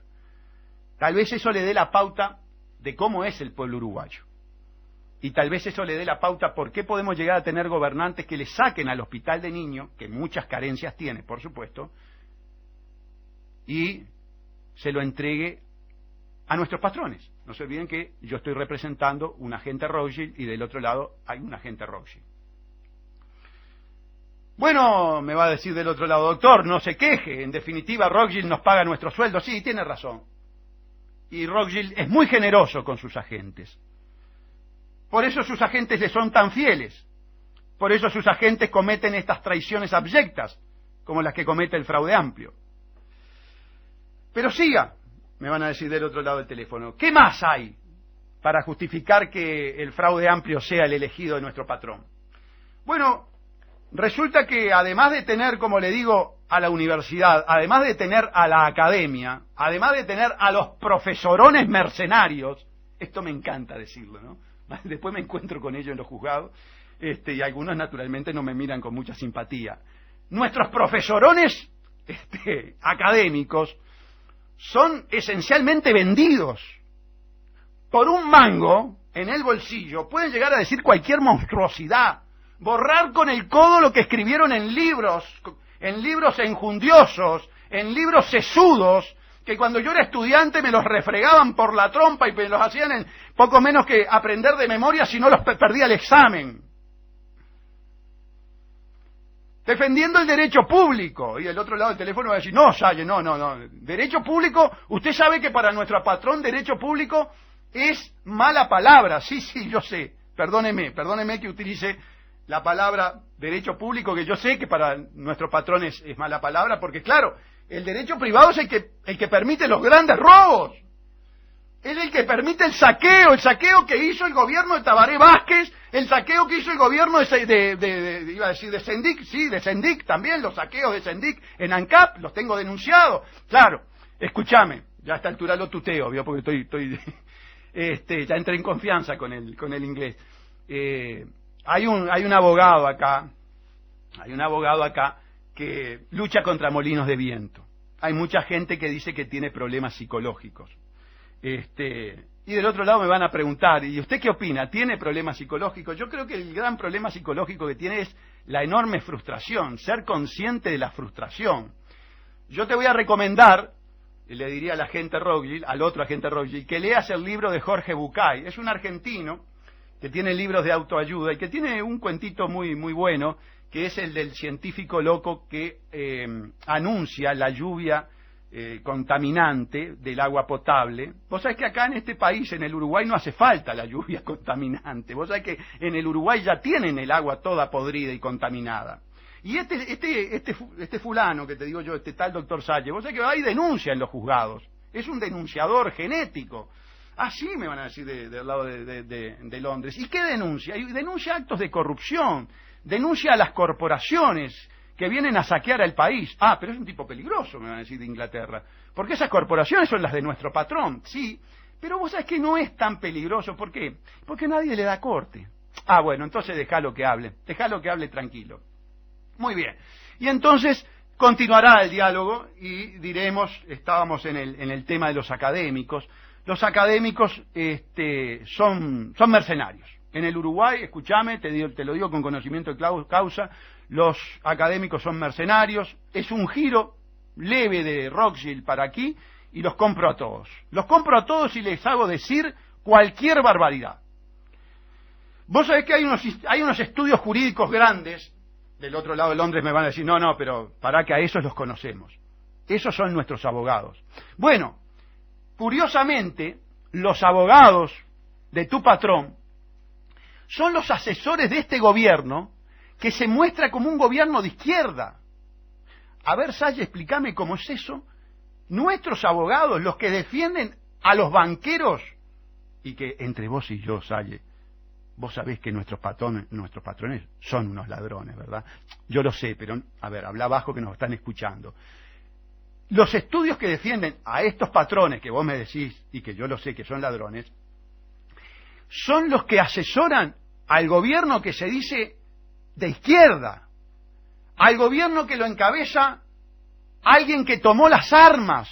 Tal vez eso le dé la pauta de cómo es el pueblo uruguayo. Y tal vez eso le dé la pauta por qué podemos llegar a tener gobernantes que le saquen al hospital de niños, que muchas carencias tiene, por supuesto, y se lo entregue a nuestros patrones. No se olviden que yo estoy representando un agente Rothschild y del otro lado hay un agente Rothschild. Bueno, me va a decir del otro lado, doctor, no se queje, en definitiva Rothschild nos paga nuestros sueldos. Sí, tiene razón. Y Rothschild es muy generoso con sus agentes. Por eso sus agentes le son tan fieles. Por eso sus agentes cometen estas traiciones abyectas, como las que comete el Fraude Amplio. Pero siga, me van a decir del otro lado del teléfono, ¿qué más hay para justificar que el Fraude Amplio sea el elegido de nuestro patrón? Bueno, resulta que además de tener, como le digo, a la universidad, además de tener a la academia, además de tener a los profesorones mercenarios, esto me encanta decirlo, ¿no? Después me encuentro con ellos en los juzgados, y algunos naturalmente no me miran con mucha simpatía. Nuestros profesorones académicos son esencialmente vendidos. Por un mango en el bolsillo pueden llegar a decir cualquier monstruosidad, borrar con el codo lo que escribieron en libros enjundiosos, en libros sesudos, que cuando yo era estudiante me los refregaban por la trompa y me los hacían en poco menos que aprender de memoria, si no los perdía el examen. Defendiendo el derecho público. Y del otro lado del teléfono va a decir, no, Salle, no. Derecho público, usted sabe que para nuestro patrón derecho público es mala palabra. Sí, yo sé. Perdóneme que utilice la palabra derecho público, que yo sé que para nuestro patrón es mala palabra, porque claro, el derecho privado es el que permite los grandes robos. Es el que permite el saqueo que hizo el gobierno de Tabaré Vázquez, el saqueo que hizo el gobierno de Sendic, sí, de Sendic también, los saqueos de Sendic en ANCAP, los tengo denunciados. Claro, escúchame, ya a esta altura lo tuteo, ¿vio? Porque estoy ya entré en confianza con el inglés. Hay un abogado acá que lucha contra molinos de viento. Hay mucha gente que dice que tiene problemas psicológicos. Y del otro lado me van a preguntar, ¿y usted qué opina? ¿Tiene problemas psicológicos? Yo creo que el gran problema psicológico que tiene es la enorme frustración, ser consciente de la frustración. Yo te voy a recomendar, le diría al agente Rothschild, al otro agente Rothschild, que leas el libro de Jorge Bucay. Es un argentino que tiene libros de autoayuda y que tiene un cuentito muy, muy bueno, que es el del científico loco que anuncia la lluvia contaminante del agua potable. Vos sabés que acá en este país, en el Uruguay, no hace falta la lluvia contaminante. Vos sabés que en el Uruguay ya tienen el agua toda podrida y contaminada. Y este fulano que te digo yo, este tal doctor Salle, vos sabés que va y denuncia en los juzgados. Es un denunciador genético. Así me van a decir del lado de Londres. ¿Y qué denuncia? Y denuncia actos de corrupción, denuncia a las corporaciones que vienen a saquear al país. Ah, pero es un tipo peligroso, me van a decir de Inglaterra, porque esas corporaciones son las de nuestro patrón, sí, pero vos sabés que no es tan peligroso. ¿Por qué? Porque nadie le da corte. Ah, bueno, entonces déjalo que hable tranquilo. Muy bien. Y entonces continuará el diálogo y diremos, estábamos en el tema de los académicos. Los académicos son mercenarios. En el Uruguay, escúchame, te lo digo con conocimiento de causa, los académicos son mercenarios. Es un giro leve de Rothschild para aquí y los compro a todos. Los compro a todos y les hago decir cualquier barbaridad. Vos sabés que hay unos estudios jurídicos grandes. Del otro lado de Londres me van a decir, no, pero para que a esos los conocemos. Esos son nuestros abogados. Bueno, curiosamente, los abogados de tu patrón son los asesores de este gobierno que se muestra como un gobierno de izquierda. A ver, Salle, explícame cómo es eso. Nuestros abogados, los que defienden a los banqueros, y que entre vos y yo, Salle, vos sabés que nuestros patrones son unos ladrones, ¿verdad? Yo lo sé, pero, a ver, habla bajo que nos están escuchando. Los estudios que defienden a estos patrones que vos me decís, y que yo lo sé que son ladrones, son los que asesoran al gobierno que se dice de izquierda. al gobierno que lo encabeza alguien que tomó las armas.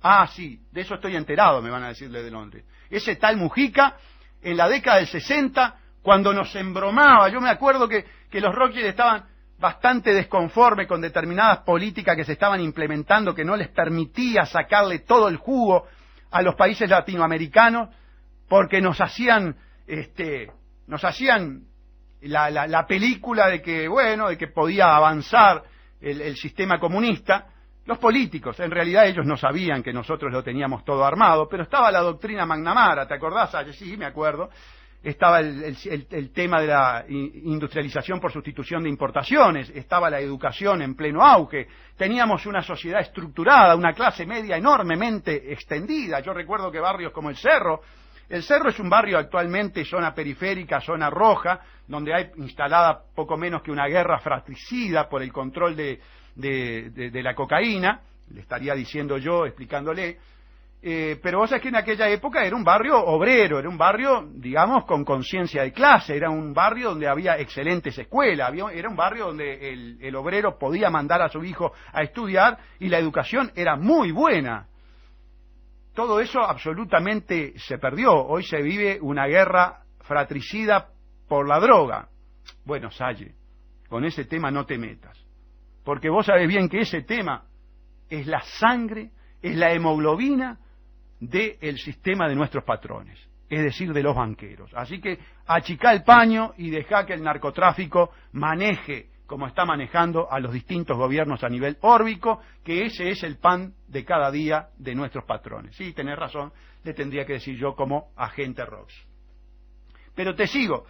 Ah, sí, de eso estoy enterado, me van a decir desde Londres. Ese tal Mujica, en la década del 60, cuando nos embromaba, yo me acuerdo que los Rothschild estaban bastante desconformes con determinadas políticas que se estaban implementando, que no les permitía sacarle todo el jugo a los países latinoamericanos, porque nos hacían la película de que, bueno, de que podía avanzar el sistema comunista. Los políticos, en realidad ellos no sabían que nosotros lo teníamos todo armado, pero estaba la doctrina McNamara, ¿te acordás? Sí, me acuerdo. Estaba el tema de la industrialización por sustitución de importaciones, estaba la educación en pleno auge, teníamos una sociedad estructurada, una clase media enormemente extendida. Yo recuerdo que barrios como el Cerro es un barrio actualmente zona periférica, zona roja, donde hay instalada poco menos que una guerra fratricida por el control de la cocaína, le estaría diciendo yo, explicándole. Pero vos sabés que en aquella época era un barrio obrero, era un barrio, digamos, con conciencia de clase, era un barrio donde había excelentes escuelas, era un barrio donde el obrero podía mandar a su hijo a estudiar y la educación era muy buena. Todo eso absolutamente se perdió. Hoy se vive una guerra fratricida por la droga. Bueno, Salle, con ese tema no te metas, porque vos sabés bien que ese tema es la sangre, es la hemoglobina del sistema de nuestros patrones, es decir, de los banqueros. Así que achicá el paño y dejá que el narcotráfico maneje, como está manejando, a los distintos gobiernos a nivel órbico, que ese es el pan de cada día de nuestros patrones. Sí, tenés razón, le tendría que decir yo como agente Rox. Pero te sigo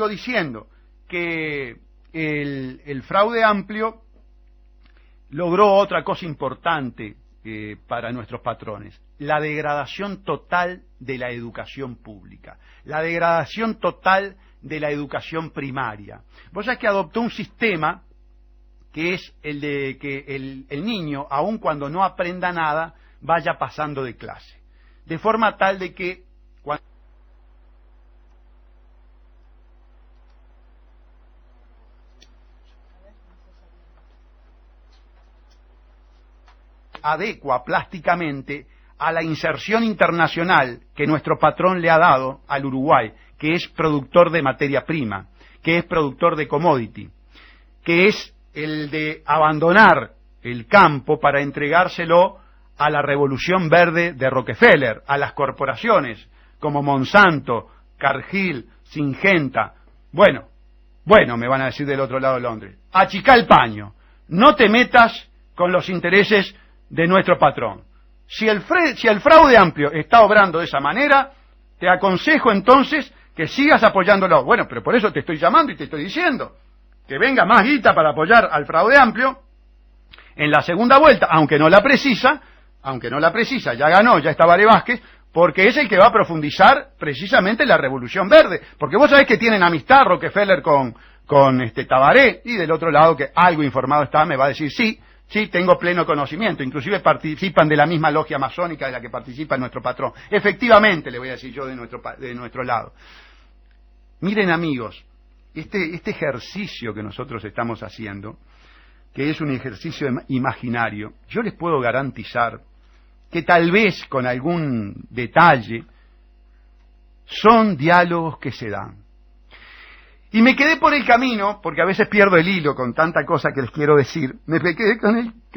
diciendo que el fraude amplio logró otra cosa importante para nuestros patrones: la degradación total de la educación pública, la degradación total de la educación primaria. Vos sabés que adoptó un sistema que es el de que el niño, aun cuando no aprenda nada, vaya pasando de clase, de forma tal de que adecua plásticamente a la inserción internacional que nuestro patrón le ha dado al Uruguay, que es productor de materia prima, que es productor de commodity, que es el de abandonar el campo para entregárselo a la revolución verde de Rockefeller, a las corporaciones como Monsanto, Cargill, Syngenta. Bueno, me van a decir del otro lado de Londres, achicá el paño, no te metas con los intereses de nuestro patrón. Si el fraude amplio está obrando de esa manera, te aconsejo entonces que sigas apoyándolo. Bueno, pero por eso te estoy llamando y te estoy diciendo que venga más guita para apoyar al fraude amplio en la segunda vuelta, aunque no la precisa, ya ganó, ya está Vale Vázquez, porque es el que va a profundizar precisamente la revolución verde, porque vos sabés que tienen amistad Rockefeller con Tabaré, y del otro lado, que algo informado está, me va a decir sí, tengo pleno conocimiento, inclusive participan de la misma logia masónica de la que participa nuestro patrón. Efectivamente, le voy a decir yo de nuestro lado. Miren, amigos, este ejercicio que nosotros estamos haciendo, que es un ejercicio imaginario, yo les puedo garantizar que tal vez con algún detalle son diálogos que se dan. Y me quedé por el camino, porque a veces pierdo el hilo con tanta cosa que les quiero decir, me quedé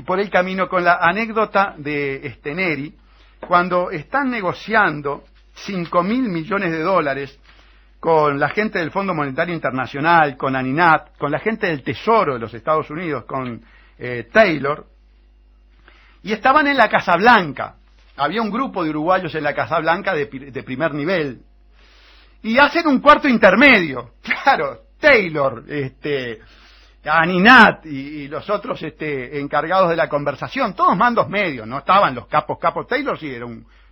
por el camino con la anécdota de Steneri, cuando están negociando 5.000 millones de dólares con la gente del Fondo Monetario Internacional, con Aninat, con la gente del Tesoro de los Estados Unidos, con Taylor, y estaban en la Casa Blanca. Había un grupo de uruguayos en la Casa Blanca de primer nivel, y hacen un cuarto intermedio. Claro, Taylor, Aninat y los otros encargados de la conversación, todos mandos medios, no estaban los capos. Taylor sí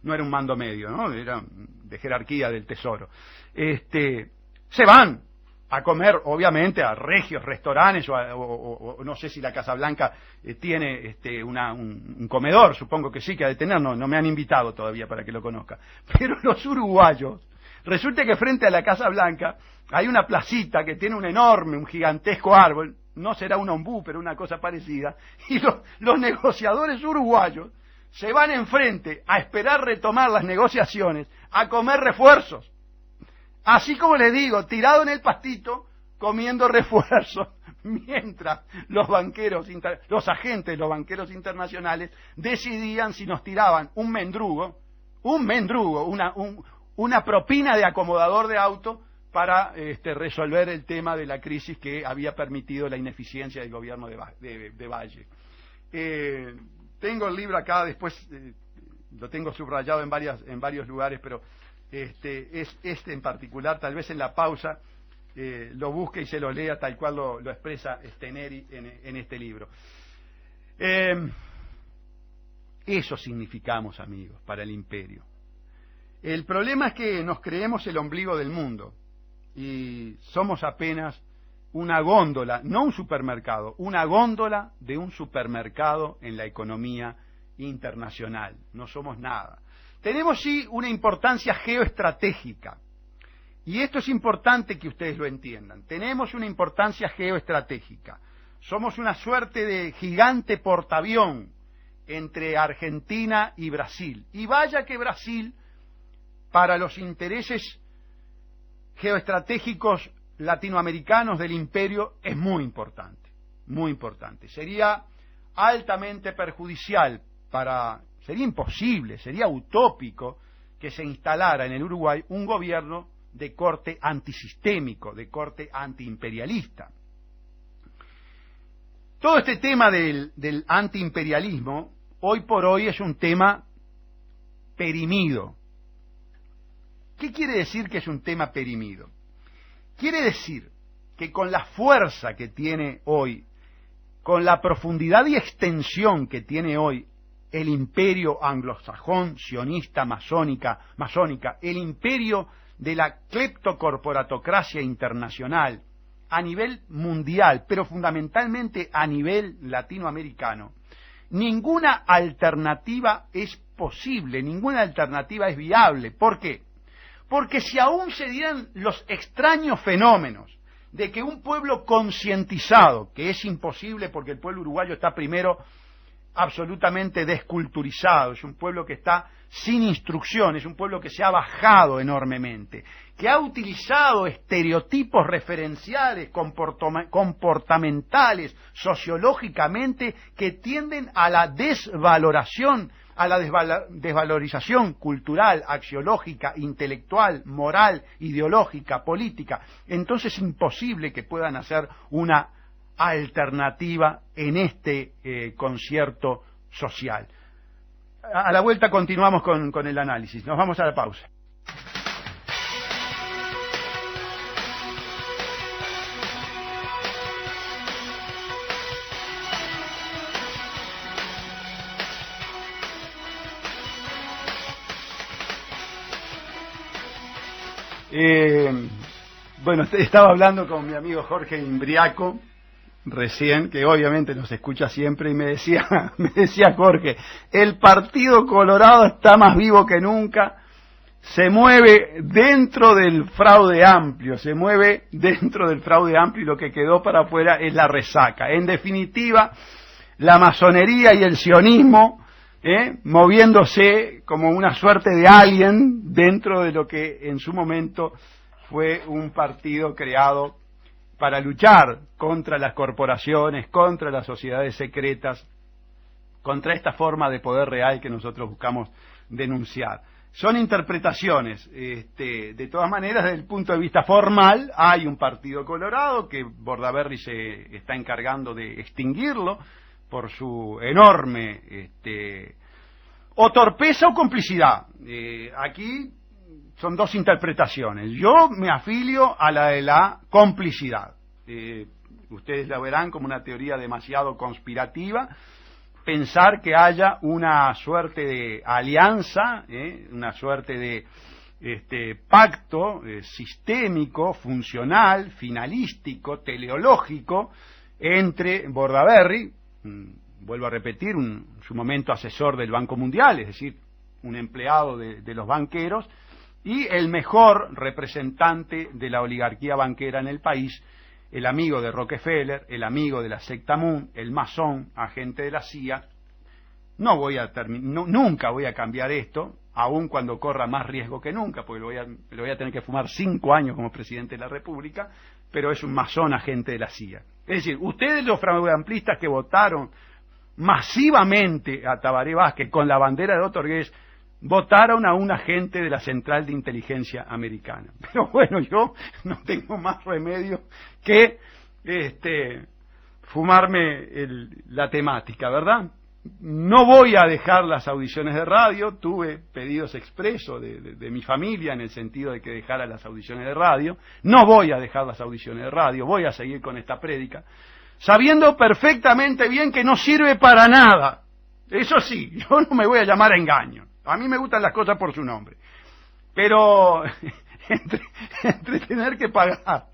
no era un mando medio, ¿no? Era de jerarquía del Tesoro. Se van a comer, obviamente, a regios restaurantes o no sé si la Casa Blanca tiene un comedor, supongo que sí, que ha de tener, no me han invitado todavía para que lo conozca. Pero los uruguayos, resulta que frente a la Casa Blanca hay una placita que tiene un gigantesco árbol, no será un ombú, pero una cosa parecida, y los negociadores uruguayos se van enfrente a esperar retomar las negociaciones, a comer refuerzos. Así como les digo, tirado en el pastito, comiendo refuerzos, mientras los agentes de los banqueros internacionales decidían si nos tiraban un mendrugo, una propina de acomodador de auto para resolver el tema de la crisis que había permitido la ineficiencia del gobierno de Valle. Tengo el libro acá, después lo tengo subrayado en varios lugares, pero este en particular, tal vez en la pausa, lo busque y se lo lea tal cual lo expresa Steneri en este libro. Eso significamos, amigos, para el imperio. El problema es que nos creemos el ombligo del mundo y somos apenas una góndola, no un supermercado, una góndola de un supermercado en la economía internacional. No somos nada. Tenemos sí una importancia geoestratégica. Y esto es importante que ustedes lo entiendan. Tenemos una importancia geoestratégica. Somos una suerte de gigante portaavión entre Argentina y Brasil. Y vaya que Brasil, para los intereses geoestratégicos latinoamericanos del imperio, es muy importante, muy importante. Sería altamente perjudicial sería imposible, sería utópico que se instalara en el Uruguay un gobierno de corte antisistémico, de corte antiimperialista. Todo este tema del antiimperialismo, hoy por hoy es un tema perimido. ¿Qué quiere decir que es un tema perimido? Quiere decir que con la fuerza que tiene hoy, con la profundidad y extensión que tiene hoy el imperio anglosajón, sionista, masónica, el imperio de la cleptocorporatocracia internacional a nivel mundial, pero fundamentalmente a nivel latinoamericano, ninguna alternativa es posible, ninguna alternativa es viable. ¿Por qué? Porque si aún se dieran los extraños fenómenos de que un pueblo concientizado, que es imposible porque el pueblo uruguayo está primero absolutamente desculturizado, es un pueblo que está sin instrucción, es un pueblo que se ha bajado enormemente, que ha utilizado estereotipos referenciales, comportamentales, sociológicamente, que tienden a la desvaloración, a la desvalorización cultural, axiológica, intelectual, moral, ideológica, política. Entonces es imposible que puedan hacer una alternativa en este concierto social. A la vuelta continuamos con el análisis. Nos vamos a la pausa. Bueno, estaba hablando con mi amigo Jorge Imbriaco recién, que obviamente nos escucha siempre, y me decía Jorge, el Partido Colorado está más vivo que nunca, se mueve dentro del fraude amplio, y lo que quedó para afuera es la resaca. En definitiva, la masonería y el sionismo moviéndose como una suerte de alien dentro de lo que en su momento fue un partido creado para luchar contra las corporaciones, contra las sociedades secretas, contra esta forma de poder real que nosotros buscamos denunciar. Son interpretaciones, de todas maneras, desde el punto de vista formal, hay un Partido Colorado que Bordaberry se está encargando de extinguirlo por su enorme o torpeza o complicidad. Aquí son dos interpretaciones. Yo me afilio a la de la complicidad. Ustedes la verán como una teoría demasiado conspirativa, pensar que haya una suerte de alianza, una suerte de pacto sistémico, funcional, finalístico, teleológico, entre Bordaberry, vuelvo a repetir, en su momento asesor del Banco Mundial, es decir, un empleado de los banqueros, y el mejor representante de la oligarquía banquera en el país, el amigo de Rockefeller, el amigo de la secta Moon, el masón, agente de la CIA. Nunca voy a cambiar esto, aun cuando corra más riesgo que nunca, porque lo voy a tener que fumar 5 años como presidente de la República, pero es un masón agente de la CIA. Es decir, ustedes los fraudeamplistas que votaron masivamente a Tabaré Vázquez con la bandera de Otorgués, votaron a un agente de la Central de Inteligencia Americana. Pero bueno, yo no tengo más remedio que fumarme la temática, ¿verdad? No voy a dejar las audiciones de radio, tuve pedidos expresos de mi familia en el sentido de que dejara las audiciones de radio, no voy a dejar las audiciones de radio, voy a seguir con esta prédica, sabiendo perfectamente bien que no sirve para nada. Eso sí, yo no me voy a llamar a engaño, a mí me gustan las cosas por su nombre, pero entre tener que pagar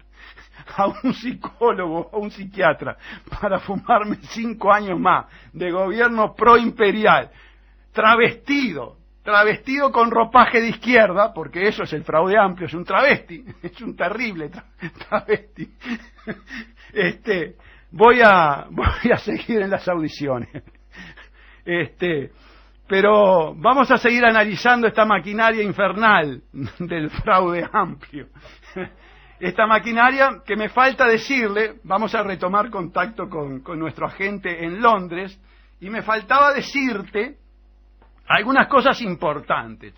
a un psicólogo o un psiquiatra para fumarme 5 años más de gobierno proimperial, travestido con ropaje de izquierda, porque eso es el fraude amplio, es un travesti, es un terrible travesti. Voy a seguir en las audiciones. Pero vamos a seguir analizando esta maquinaria infernal del fraude amplio. Esta maquinaria que me falta decirle, vamos a retomar contacto con nuestro agente en Londres, y me faltaba decirte algunas cosas importantes.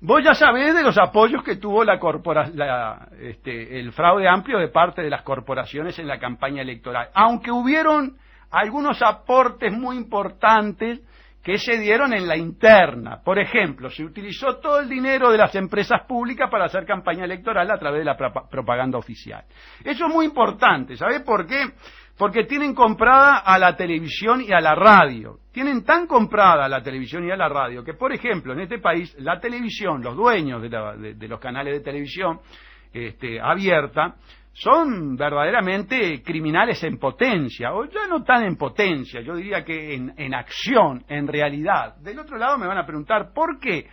Vos ya sabés de los apoyos que tuvo el fraude amplio de parte de las corporaciones en la campaña electoral, aunque hubieron algunos aportes muy importantes que se dieron en la interna. Por ejemplo, se utilizó todo el dinero de las empresas públicas para hacer campaña electoral a través de la propaganda oficial. Eso es muy importante, ¿sabés por qué? Porque tienen comprada a la televisión y a la radio. Tienen tan comprada a la televisión y a la radio que, por ejemplo, en este país, la televisión, los dueños de los canales de televisión abierta, son verdaderamente criminales en potencia, o ya no tan en potencia, yo diría que en acción, en realidad. Del otro lado me van a preguntar, ¿por qué?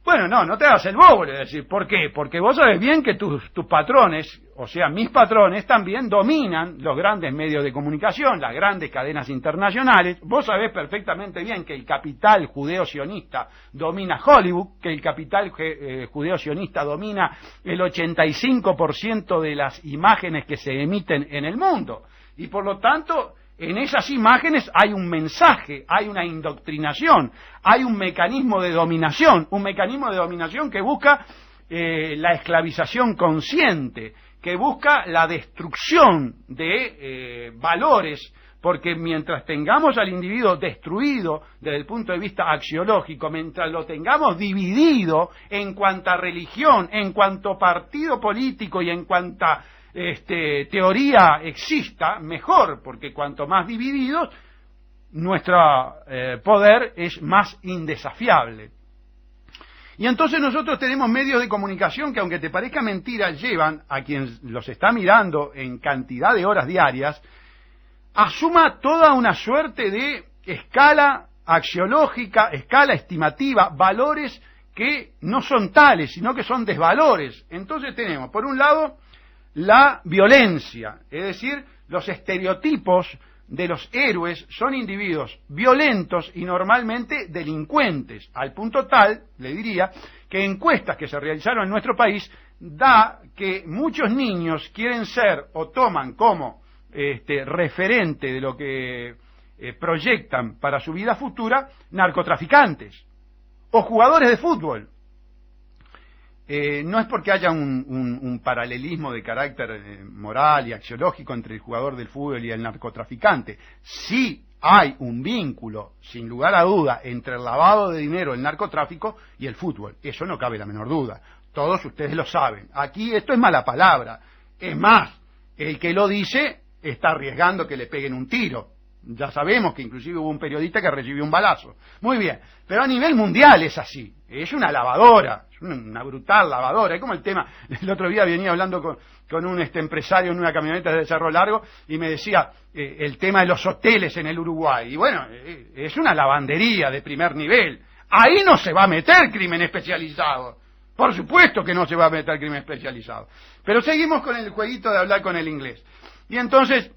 Bueno, no te hagas el bobo, le voy a decir, ¿por qué? Porque vos sabés bien que tus patrones, o sea, mis patrones, también dominan los grandes medios de comunicación, las grandes cadenas internacionales. Vos sabés perfectamente bien que el capital judeo-sionista domina Hollywood, que el capital judeo-sionista domina el 85% de las imágenes que se emiten en el mundo. Y por lo tanto, en esas imágenes hay un mensaje, hay una indoctrinación, hay un mecanismo de dominación que busca la esclavización consciente, que busca la destrucción de valores, porque mientras tengamos al individuo destruido desde el punto de vista axiológico, mientras lo tengamos dividido en cuanto a religión, en cuanto a partido político y en cuanto a teoría exista, mejor, porque cuanto más divididos, nuestro poder es más indesafiable. Y entonces nosotros tenemos medios de comunicación que, aunque te parezca mentira, llevan a quien los está mirando en cantidad de horas diarias, asuma toda una suerte de escala axiológica, escala estimativa, valores que no son tales, sino que son desvalores. Entonces tenemos, por un lado, la violencia, es decir, los estereotipos de los héroes son individuos violentos y normalmente delincuentes, al punto tal, le diría, que encuestas que se realizaron en nuestro país da que muchos niños quieren ser o toman como referente de lo que proyectan para su vida futura narcotraficantes o jugadores de fútbol. No es porque haya un paralelismo de carácter moral y axiológico entre el jugador del fútbol y el narcotraficante. Sí hay un vínculo, sin lugar a duda, entre el lavado de dinero, el narcotráfico y el fútbol. Eso no cabe la menor duda. Todos ustedes lo saben. Aquí esto es mala palabra. Es más, el que lo dice está arriesgando que le peguen un tiro. Ya sabemos que inclusive hubo un periodista que recibió un balazo. Muy bien, pero a nivel mundial es así. Es una lavadora, es una brutal lavadora. Es como el tema, el otro día venía hablando con un empresario en una camioneta de Cerro Largo y me decía el tema de los hoteles en el Uruguay. Y bueno, es una lavandería de primer nivel. Ahí no se va a meter crimen especializado, Por supuesto que no se va a meter crimen especializado. Pero seguimos con el jueguito de hablar con el inglés. Y entonces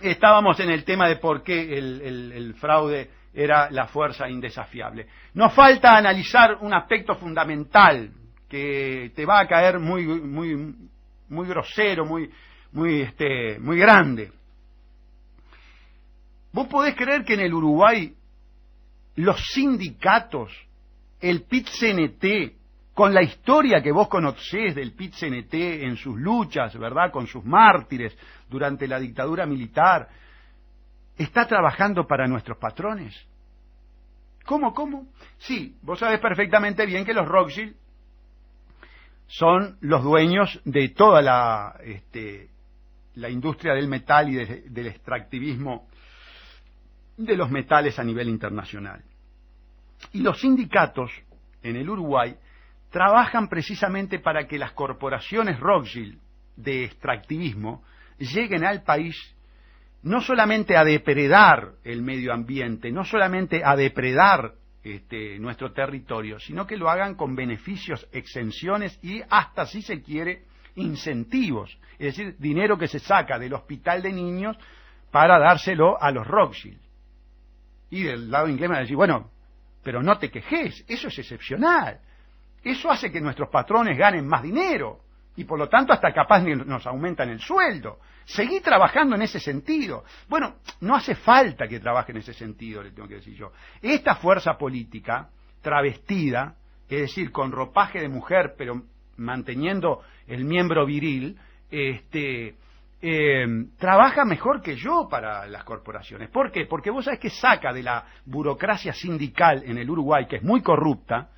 estábamos en el tema de por qué el fraude era la fuerza indesafiable. Nos falta analizar un aspecto fundamental que te va a caer muy grosero, muy grande. ¿Vos podés creer que en el Uruguay los sindicatos, el PIT-CNT, con la historia que vos conocés del PIT-CNT en sus luchas, ¿verdad?, con sus mártires durante la dictadura militar, está trabajando para nuestros patrones? ¿Cómo? Sí, vos sabés perfectamente bien que los Rothschild son los dueños de toda la industria del metal y del extractivismo de los metales a nivel internacional. Y los sindicatos en el Uruguay trabajan precisamente para que las corporaciones Rothschild de extractivismo lleguen al país no solamente a depredar el medio ambiente, no solamente a depredar nuestro territorio, sino que lo hagan con beneficios, exenciones y hasta, si se quiere, incentivos. Es decir, dinero que se saca del hospital de niños para dárselo a los Rothschild. Y del lado inglés me van a decir, bueno, pero no te quejes, eso es excepcional. Eso hace que nuestros patrones ganen más dinero y por lo tanto hasta capaz nos aumentan el sueldo. Seguí trabajando en ese sentido. Bueno, no hace falta que trabaje en ese sentido, le tengo que decir yo. Esta fuerza política travestida, es decir, con ropaje de mujer pero manteniendo el miembro viril, trabaja mejor que yo para las corporaciones. ¿Por qué? Porque vos sabés que saca de la burocracia sindical en el Uruguay, que es muy corrupta.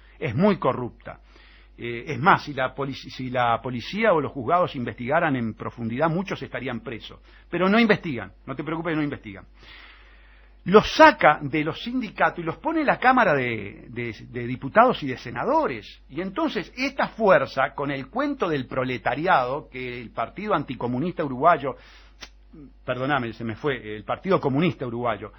Es más, si la policía o los juzgados investigaran en profundidad, muchos estarían presos. Pero no investigan, no te preocupes, no investigan. Los saca de los sindicatos y los pone en la Cámara de Diputados y de Senadores. Y entonces esta fuerza, con el cuento del proletariado, que el Partido Anticomunista Uruguayo, perdóname, se me fue, el Partido Comunista Uruguayo,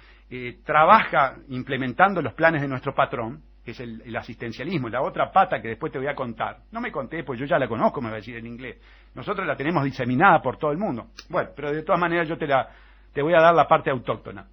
trabaja implementando los planes de nuestro patrón, que es el asistencialismo, la otra pata que después te voy a contar. No me conté, pues yo ya la conozco, me va a decir en inglés. Nosotros la tenemos diseminada por todo el mundo. Bueno, pero de todas maneras yo te voy a dar la parte autóctona.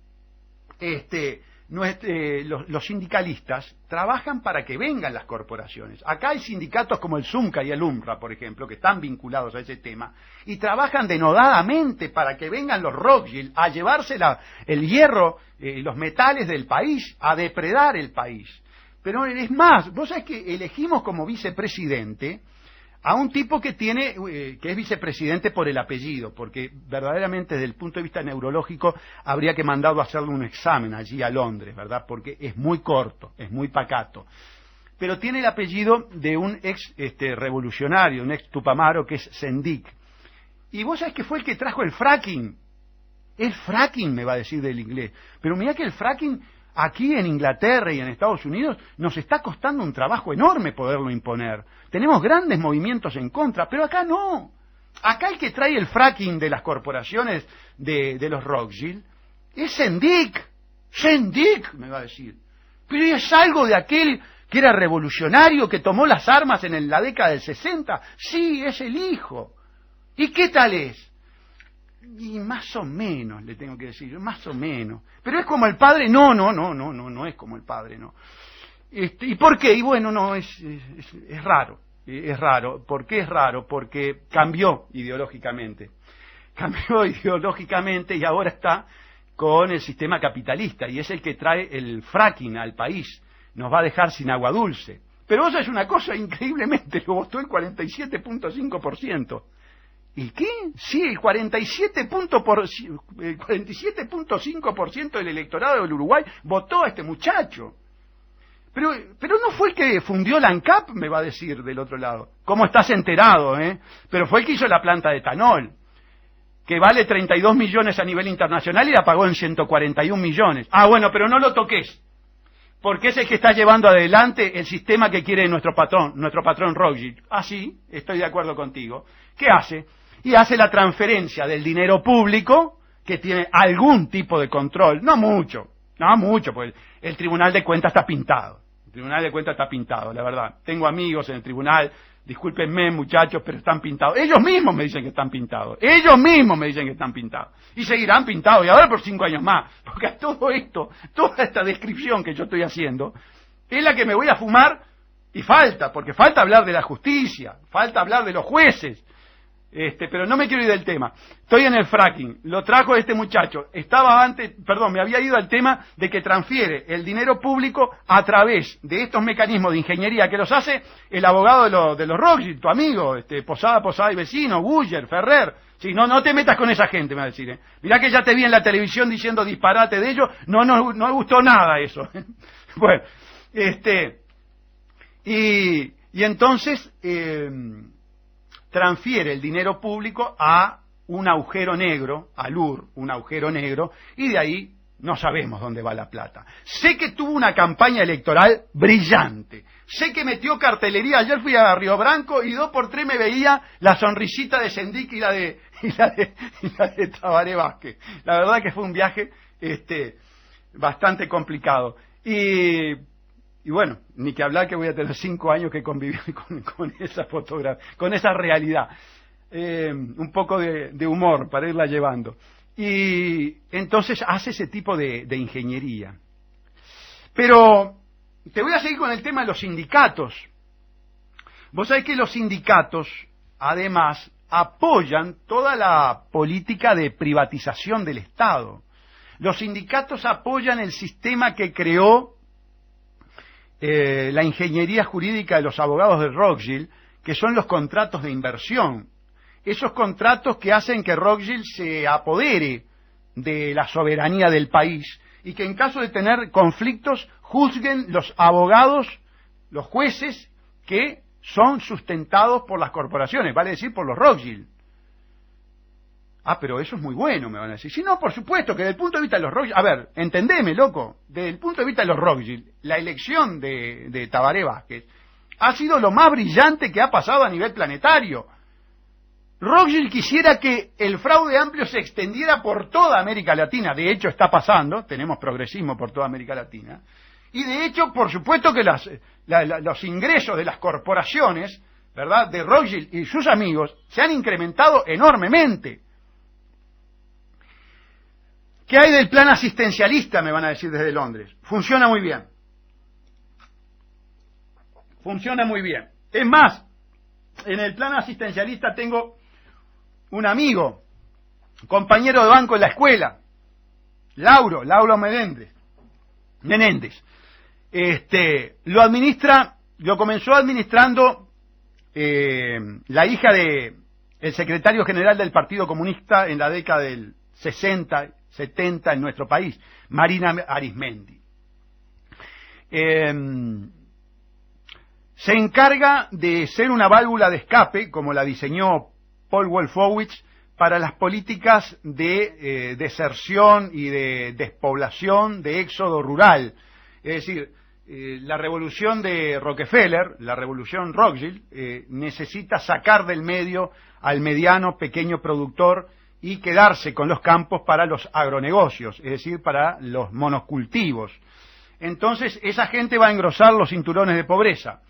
Los sindicalistas trabajan para que vengan las corporaciones. Acá hay sindicatos como el ZUNCA y el UMRA, por ejemplo, que están vinculados a ese tema, y trabajan denodadamente para que vengan los Rothschild a llevarse el hierro, los metales del país, a depredar el país. Pero es más, vos sabés que elegimos como vicepresidente a un tipo que es vicepresidente por el apellido, porque verdaderamente desde el punto de vista neurológico habría que mandarlo a hacerle un examen allí a Londres, ¿verdad? Porque es muy corto, es muy pacato. Pero tiene el apellido de un ex revolucionario, un ex Tupamaro, que es Sendik. Y vos sabés que fue el que trajo el fracking. El fracking, me va a decir del inglés. Pero mirá que el fracking aquí en Inglaterra y en Estados Unidos nos está costando un trabajo enorme poderlo imponer. Tenemos grandes movimientos en contra, pero acá no. Acá el que trae el fracking de las corporaciones de los Rothschild es Sendik. Sendik, me va a decir. Pero es algo de aquel que era revolucionario, que tomó las armas en la década del 60. Sí, es el hijo. ¿Y qué tal es? Y más o menos, le tengo que decir, más o menos. Pero es como el padre, no es como el padre, no. ¿Y por qué? Y bueno, no, es raro, es raro. ¿Por qué es raro? Porque cambió ideológicamente. Cambió ideológicamente y ahora está con el sistema capitalista y es el que trae el fracking al país. Nos va a dejar sin agua dulce. Pero eso es una cosa, increíblemente, lo votó el 47.5%. ¿Y qué? Sí, el 47.5% del electorado del Uruguay votó a este muchacho. Pero no fue el que fundió la ANCAP, me va a decir del otro lado. ¿Cómo estás enterado, Pero fue el que hizo la planta de etanol, que vale 32 millones a nivel internacional y la pagó en 141 millones. Ah, bueno, pero no lo toques, porque es el que está llevando adelante el sistema que quiere nuestro patrón Rothschild. Ah, sí, estoy de acuerdo contigo. ¿Qué hace? Y hace la transferencia del dinero público, que tiene algún tipo de control, no mucho, pues el Tribunal de Cuentas está pintado, El Tribunal de Cuentas está pintado, la verdad. Tengo amigos en el tribunal, discúlpenme muchachos, pero están pintados. Ellos mismos me dicen que están pintados. Ellos mismos me dicen que están pintados. Y seguirán pintados, y ahora por 5 años más. Porque a todo esto, toda esta descripción que yo estoy haciendo, es la que me voy a fumar, y falta, porque falta hablar de la justicia, falta hablar de los jueces. Pero no me quiero ir del tema. Estoy en el fracking, lo trajo este muchacho. Me había ido al tema de que transfiere el dinero público a través de estos mecanismos de ingeniería que los hace el abogado de los Rothschild, tu amigo, Posada y Vecino, Buller, Ferrer. Sí, no te metas con esa gente, me va a decir. Mirá que ya te vi en la televisión diciendo disparate de ellos, no me gustó nada eso. Bueno, y entonces transfiere el dinero público a un agujero negro, al UR, un agujero negro, y de ahí no sabemos dónde va la plata. Sé que tuvo una campaña electoral brillante, sé que metió cartelería. Ayer fui a Río Branco y 2x3 me veía la sonrisita de Sendik y la de Tabaré Vázquez. La verdad que fue un viaje bastante complicado. Y bueno, ni que hablar que voy a tener 5 años que convivir con esa fotografía, con esa realidad. Un poco de humor para irla llevando. Y entonces hace ese tipo de ingeniería. Pero te voy a seguir con el tema de los sindicatos. Vos sabés que los sindicatos, además, apoyan toda la política de privatización del Estado. Los sindicatos apoyan el sistema que creó la ingeniería jurídica de los abogados de Rothschild, que son los contratos de inversión. Esos contratos que hacen que Rothschild se apodere de la soberanía del país y que en caso de tener conflictos juzguen los abogados, los jueces que son sustentados por las corporaciones, vale decir por los Rothschild. Ah, pero eso es muy bueno, me van a decir. Sí, no, por supuesto, que desde el punto de vista de los Rothschild... A ver, entendeme, loco. Desde el punto de vista de los Rothschild, la elección de Tabaré Vázquez ha sido lo más brillante que ha pasado a nivel planetario. Rothschild quisiera que el fraude amplio se extendiera por toda América Latina. De hecho, está pasando. Tenemos progresismo por toda América Latina. Y de hecho, por supuesto que los ingresos de las corporaciones, ¿verdad?, de Rothschild y sus amigos se han incrementado enormemente. ¿Qué hay del plan asistencialista? Me van a decir desde Londres. Funciona muy bien. Funciona muy bien. Es más, en el plan asistencialista tengo un amigo, compañero de banco en la escuela, Lauro Menéndez. Lo comenzó administrando la hija de el secretario general del Partido Comunista en la década del 60, 70 en nuestro país, Marina Arismendi. Se encarga de ser una válvula de escape, como la diseñó Paul Wolfowitz, para las políticas de deserción y de despoblación, de éxodo rural. Es decir, la revolución de Rockefeller, la revolución Rothschild, necesita sacar del medio al mediano, pequeño productor y quedarse con los campos para los agronegocios, es decir, para los monocultivos. Entonces, esa gente va a engrosar los cinturones de pobreza.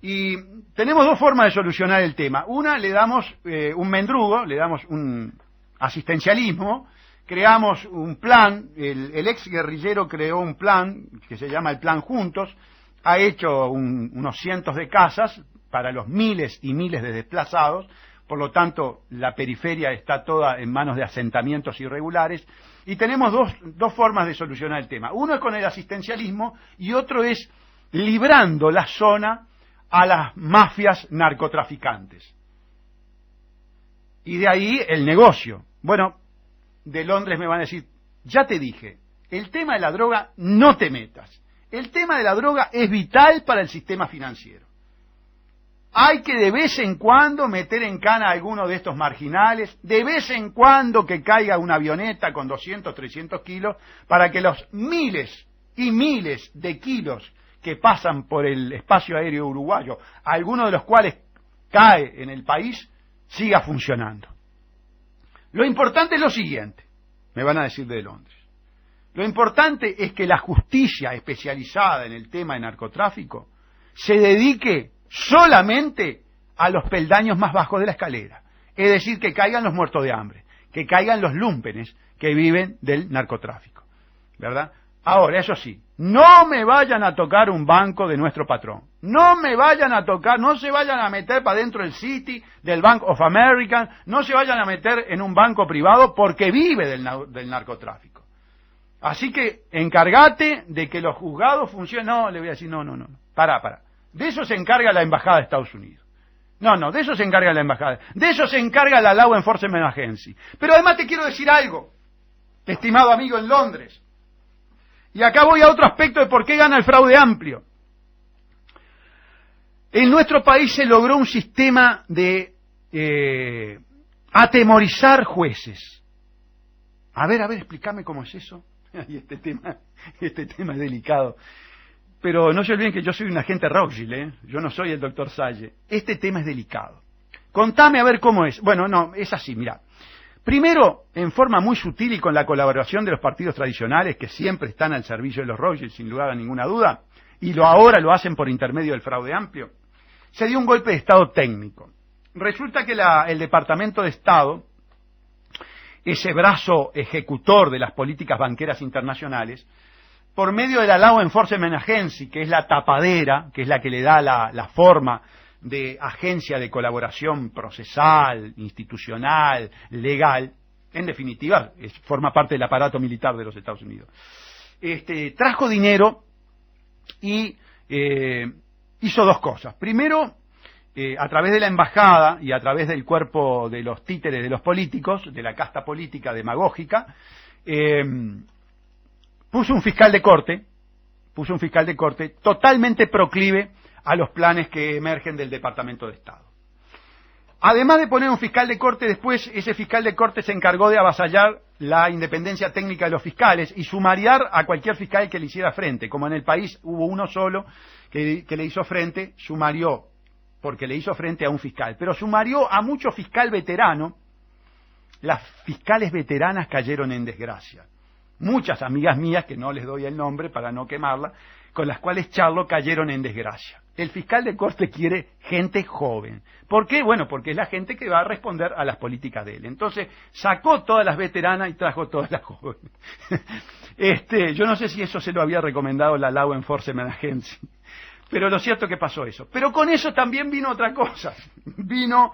Y tenemos 2 formas de solucionar el tema. Una, le damos un mendrugo, le damos un asistencialismo, creamos un plan, el ex guerrillero creó un plan que se llama el Plan Juntos, ha hecho unos cientos de casas para los miles y miles de desplazados, por lo tanto la periferia está toda en manos de asentamientos irregulares, y tenemos dos formas de solucionar el tema. Uno es con el asistencialismo y otro es librando la zona a las mafias narcotraficantes. Y de ahí el negocio. Bueno, de Londres me van a decir, ya te dije, el tema de la droga no te metas. El tema de la droga es vital para el sistema financiero. Hay que de vez en cuando meter en cana a alguno de estos marginales, de vez en cuando que caiga una avioneta con 200, 300 kilos, para que los miles y miles de kilos que pasan por el espacio aéreo uruguayo, alguno de los cuales cae en el país, siga funcionando. Lo importante es lo siguiente, me van a decir de Londres. Lo importante es que la justicia especializada en el tema de narcotráfico se dedique solamente a los peldaños más bajos de la escalera. Es decir, que caigan los muertos de hambre, que caigan los lúmpenes que viven del narcotráfico, ¿verdad? Ahora, eso sí, no me vayan a tocar un banco de nuestro patrón. No me vayan a tocar, no se vayan a meter para dentro del Citi, del Bank of America, no se vayan a meter en un banco privado porque vive del narcotráfico. Así que encárgate de que los juzgados funcionen. No, le voy a decir, no. Pará. De eso se encarga la Embajada de Estados Unidos. No, de eso se encarga la Embajada. De eso se encarga la Law Enforcement Agency. Pero además te quiero decir algo, estimado amigo en Londres. Y acá voy a otro aspecto de por qué gana el fraude amplio. En nuestro país se logró un sistema de atemorizar jueces. A ver, explícame cómo es eso. Y este tema es delicado. Pero no se olviden que yo soy un agente Rothschild, ¿eh? Yo no soy el doctor Salle. Este tema es delicado. Contame a ver cómo es. Bueno, no, es así, mirá. Primero, en forma muy sutil y con la colaboración de los partidos tradicionales que siempre están al servicio de los Rothschild, sin lugar a ninguna duda, y ahora lo hacen por intermedio del fraude amplio, se dio un golpe de Estado técnico. Resulta que el Departamento de Estado, ese brazo ejecutor de las políticas banqueras internacionales, por medio de la Law Enforcement Agency, que es la tapadera, que es la que le da la forma de agencia de colaboración procesal, institucional, legal, en definitiva, forma parte del aparato militar de los Estados Unidos. Trajo dinero y hizo dos cosas. Primero, a través de la embajada y a través del cuerpo de los títeres de los políticos, de la casta política demagógica, puso un fiscal de corte totalmente proclive a los planes que emergen del Departamento de Estado. Además de poner un fiscal de corte, después ese fiscal de corte se encargó de avasallar la independencia técnica de los fiscales y sumariar a cualquier fiscal que le hiciera frente. Como en el país hubo uno solo que le hizo frente, sumarió, porque le hizo frente a un fiscal. Pero sumarió a mucho fiscal veterano. Las fiscales veteranas cayeron en desgracia. Muchas amigas mías, que no les doy el nombre para no quemarla, con las cuales charlo, cayeron en desgracia. El fiscal de corte quiere gente joven. ¿Por qué? Bueno, porque es la gente que va a responder a las políticas de él. Entonces, sacó todas las veteranas y trajo todas las jóvenes. Yo no sé si eso se lo había recomendado la Law Enforcement Agency, pero lo cierto es que pasó eso. Pero con eso también vino otra cosa. Vino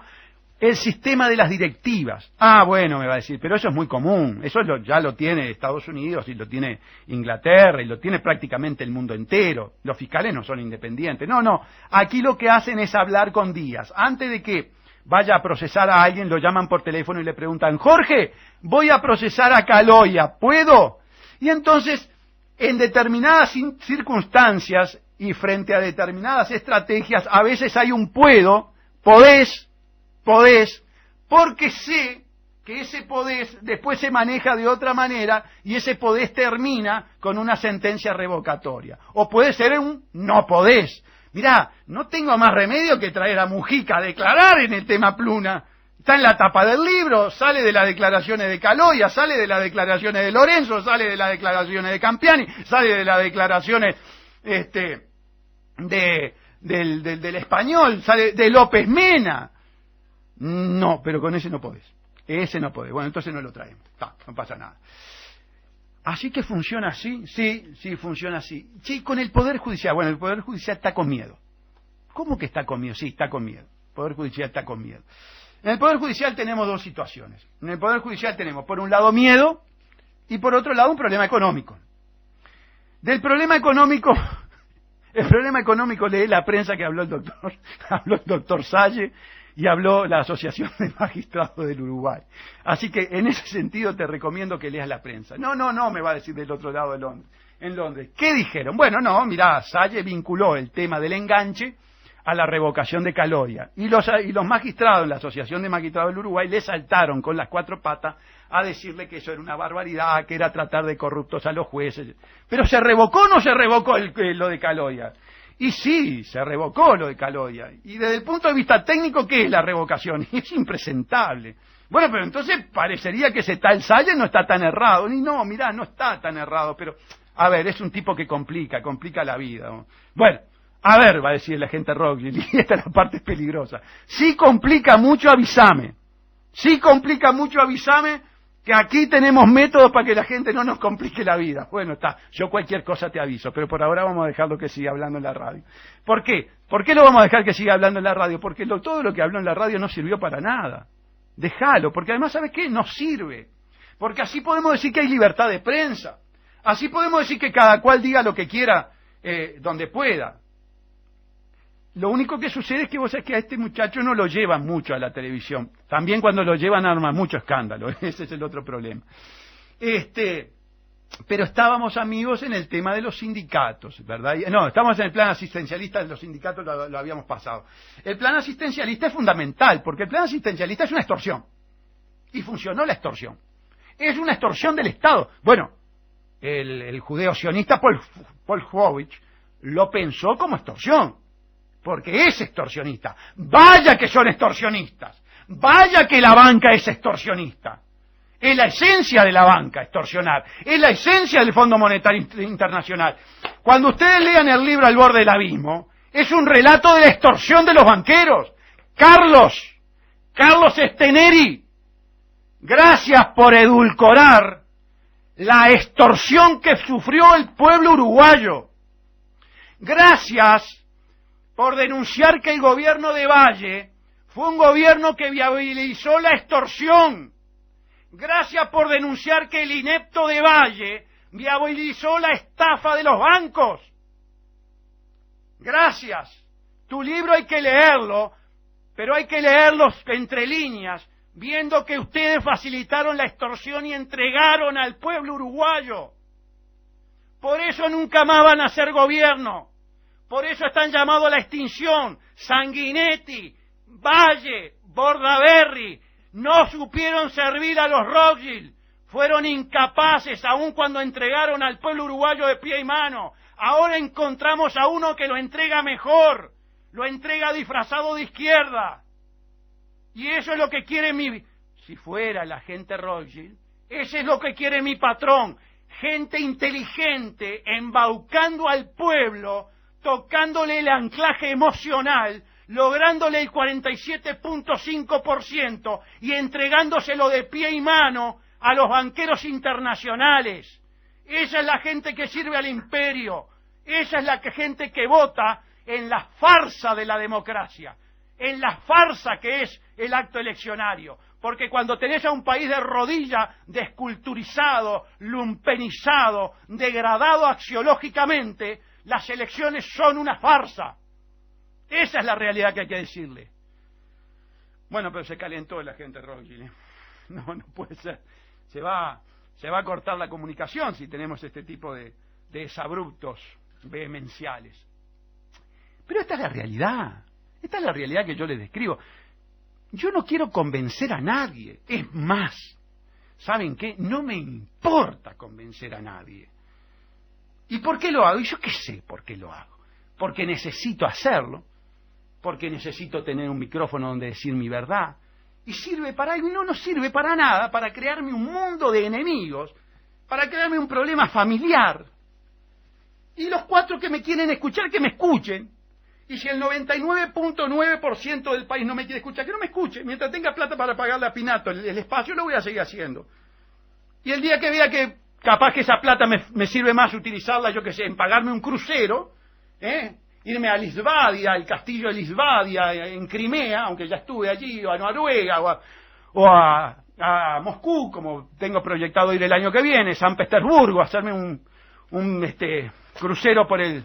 el sistema de las directivas. Ah, bueno, me va a decir, pero eso es muy común. Eso ya lo tiene Estados Unidos y lo tiene Inglaterra y lo tiene prácticamente el mundo entero. Los fiscales no son independientes. No. Aquí lo que hacen es hablar con Díaz. Antes de que vaya a procesar a alguien, lo llaman por teléfono y le preguntan, Jorge, voy a procesar a Caloya, ¿puedo? Y entonces, en determinadas circunstancias y frente a determinadas estrategias, a veces hay un podés, porque sé que ese podés después se maneja de otra manera y ese podés termina con una sentencia revocatoria. O puede ser un no podés. Mirá, no tengo más remedio que traer a Mujica a declarar en el tema Pluna. Está en la tapa del libro, sale de las declaraciones de Caloya, sale de las declaraciones de Lorenzo, sale de las declaraciones de Campiani, sale de las declaraciones del Español, sale de López Mena. No, pero con ese no podés. Ese no podés. Bueno, entonces no lo traemos. No pasa nada. ¿Así que funciona así? Sí, funciona así. Sí, con el Poder Judicial. Bueno, el Poder Judicial está con miedo. ¿Cómo que está con miedo? Sí, está con miedo. El Poder Judicial está con miedo. En el Poder Judicial tenemos dos situaciones. En el Poder Judicial tenemos, por un lado, miedo y por otro lado, un problema económico. Del problema económico... El problema económico lee la prensa que habló el doctor Salle y habló la Asociación de Magistrados del Uruguay. Así que en ese sentido te recomiendo que leas la prensa. No, me va a decir del otro lado de Londres. En Londres. ¿Qué dijeron? Bueno, mirá, Salle vinculó el tema del enganche a la revocación de Caloya. Y los magistrados, la Asociación de Magistrados del Uruguay, le saltaron con las cuatro patas a decirle que eso era una barbaridad, que era tratar de corruptos a los jueces. Pero ¿se revocó o no se revocó lo de Caloya? Y sí, se revocó lo de Calodia. Y desde el punto de vista técnico, ¿qué es la revocación? Es impresentable. Bueno, pero entonces parecería que ese tal Salles no está tan errado. Y no, mirá, no está tan errado, pero... A ver, es un tipo que complica la vida, ¿no? Bueno, a ver, va a decir la gente Rothschild, y esta es la parte peligrosa. Si complica mucho, avísame. Si complica mucho, avísame, que aquí tenemos métodos para que la gente no nos complique la vida. Bueno, está, yo cualquier cosa te aviso, pero por ahora vamos a dejarlo que siga hablando en la radio. ¿Por qué? ¿Por qué lo vamos a dejar que siga hablando en la radio? Porque todo lo que habló en la radio no sirvió para nada. Déjalo, porque además, ¿sabes qué? No sirve. Porque así podemos decir que hay libertad de prensa. Así podemos decir que cada cual diga lo que quiera, donde pueda. Lo único que sucede es que vos sabés que a este muchacho no lo llevan mucho a la televisión. También cuando lo llevan arma mucho escándalo. Ese es el otro problema. Pero estábamos, amigos, en el tema de los sindicatos, ¿verdad? No, estamos en el plan asistencialista, de los sindicatos lo habíamos pasado. El plan asistencialista es fundamental, porque el plan asistencialista es una extorsión. Y funcionó la extorsión. Es una extorsión del Estado. Bueno, el judeo sionista Paul Howich lo pensó como extorsión. Porque es extorsionista. Vaya que son extorsionistas. Vaya que la banca es extorsionista. Es la esencia de la banca, extorsionar. Es la esencia del Fondo Monetario Internacional. Cuando ustedes lean el libro Al borde del abismo, es un relato de la extorsión de los banqueros. Carlos Steneri, gracias por edulcorar la extorsión que sufrió el pueblo uruguayo. Gracias por denunciar que el gobierno de Valle fue un gobierno que viabilizó la extorsión. Gracias por denunciar que el inepto de Valle viabilizó la estafa de los bancos. Gracias. Tu libro hay que leerlo, pero hay que leerlo entre líneas, viendo que ustedes facilitaron la extorsión y entregaron al pueblo uruguayo. Por eso nunca más van a ser gobierno. Por eso están llamados a la extinción. Sanguinetti, Valle, Bordaberry, no supieron servir a los Rothschild. Fueron incapaces aun cuando entregaron al pueblo uruguayo de pie y mano. Ahora encontramos a uno que lo entrega mejor. Lo entrega disfrazado de izquierda. Y eso es lo que quiere si fuera la gente Rothschild, ese es lo que quiere mi patrón. Gente inteligente, embaucando al pueblo, tocándole el anclaje emocional, lográndole el 47.5% y entregándoselo de pie y mano a los banqueros internacionales. Esa es la gente que sirve al imperio. Esa es la gente que vota en la farsa de la democracia, en la farsa que es el acto eleccionario. Porque cuando tenés a un país de rodilla, desculturizado, lumpenizado, degradado axiológicamente, las elecciones son una farsa. Esa es la realidad que hay que decirle. Bueno, pero se calentó la gente Rothschild. No puede ser. Se va a cortar la comunicación si tenemos este tipo de desabruptos vehemenciales. Pero esta es la realidad. Esta es la realidad que yo les describo. Yo no quiero convencer a nadie. Es más, ¿saben qué? No me importa convencer a nadie. ¿Y por qué lo hago? Y yo qué sé por qué lo hago. Porque necesito hacerlo, porque necesito tener un micrófono donde decir mi verdad. Y sirve para algo y no sirve para nada, para crearme un mundo de enemigos, para crearme un problema familiar. Y los 4 que me quieren escuchar, que me escuchen. Y si el 99.9% del país no me quiere escuchar, que no me escuche. Mientras tenga plata para pagarle a Pinato el espacio, lo voy a seguir haciendo. Y el día que vea que capaz que esa plata me sirve más utilizarla, yo qué sé, en pagarme un crucero, irme a Lisbadia, al castillo de Lisbadia, en Crimea, aunque ya estuve allí, o a Noruega, o a Moscú, como tengo proyectado ir el año que viene, San Petersburgo, hacerme un crucero por el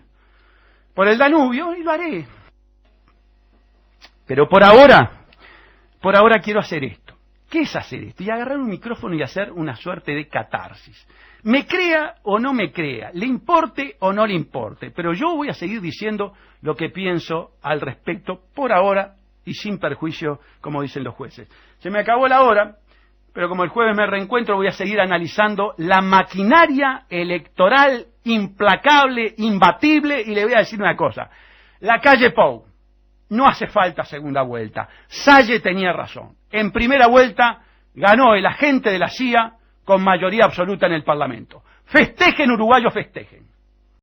Danubio, y lo haré. Pero por ahora quiero hacer esto. ¿Qué es hacer esto? Y agarrar un micrófono y hacer una suerte de catarsis. Me crea o no me crea, le importe o no le importe, pero yo voy a seguir diciendo lo que pienso al respecto por ahora y sin perjuicio, como dicen los jueces. Se me acabó la hora, pero como el jueves me reencuentro voy a seguir analizando la maquinaria electoral implacable, imbatible, y le voy a decir una cosa. La calle Pou, no hace falta segunda vuelta. Salle tenía razón. En primera vuelta ganó el agente de la CIA con mayoría absoluta en el Parlamento. Festejen, uruguayos, festejen.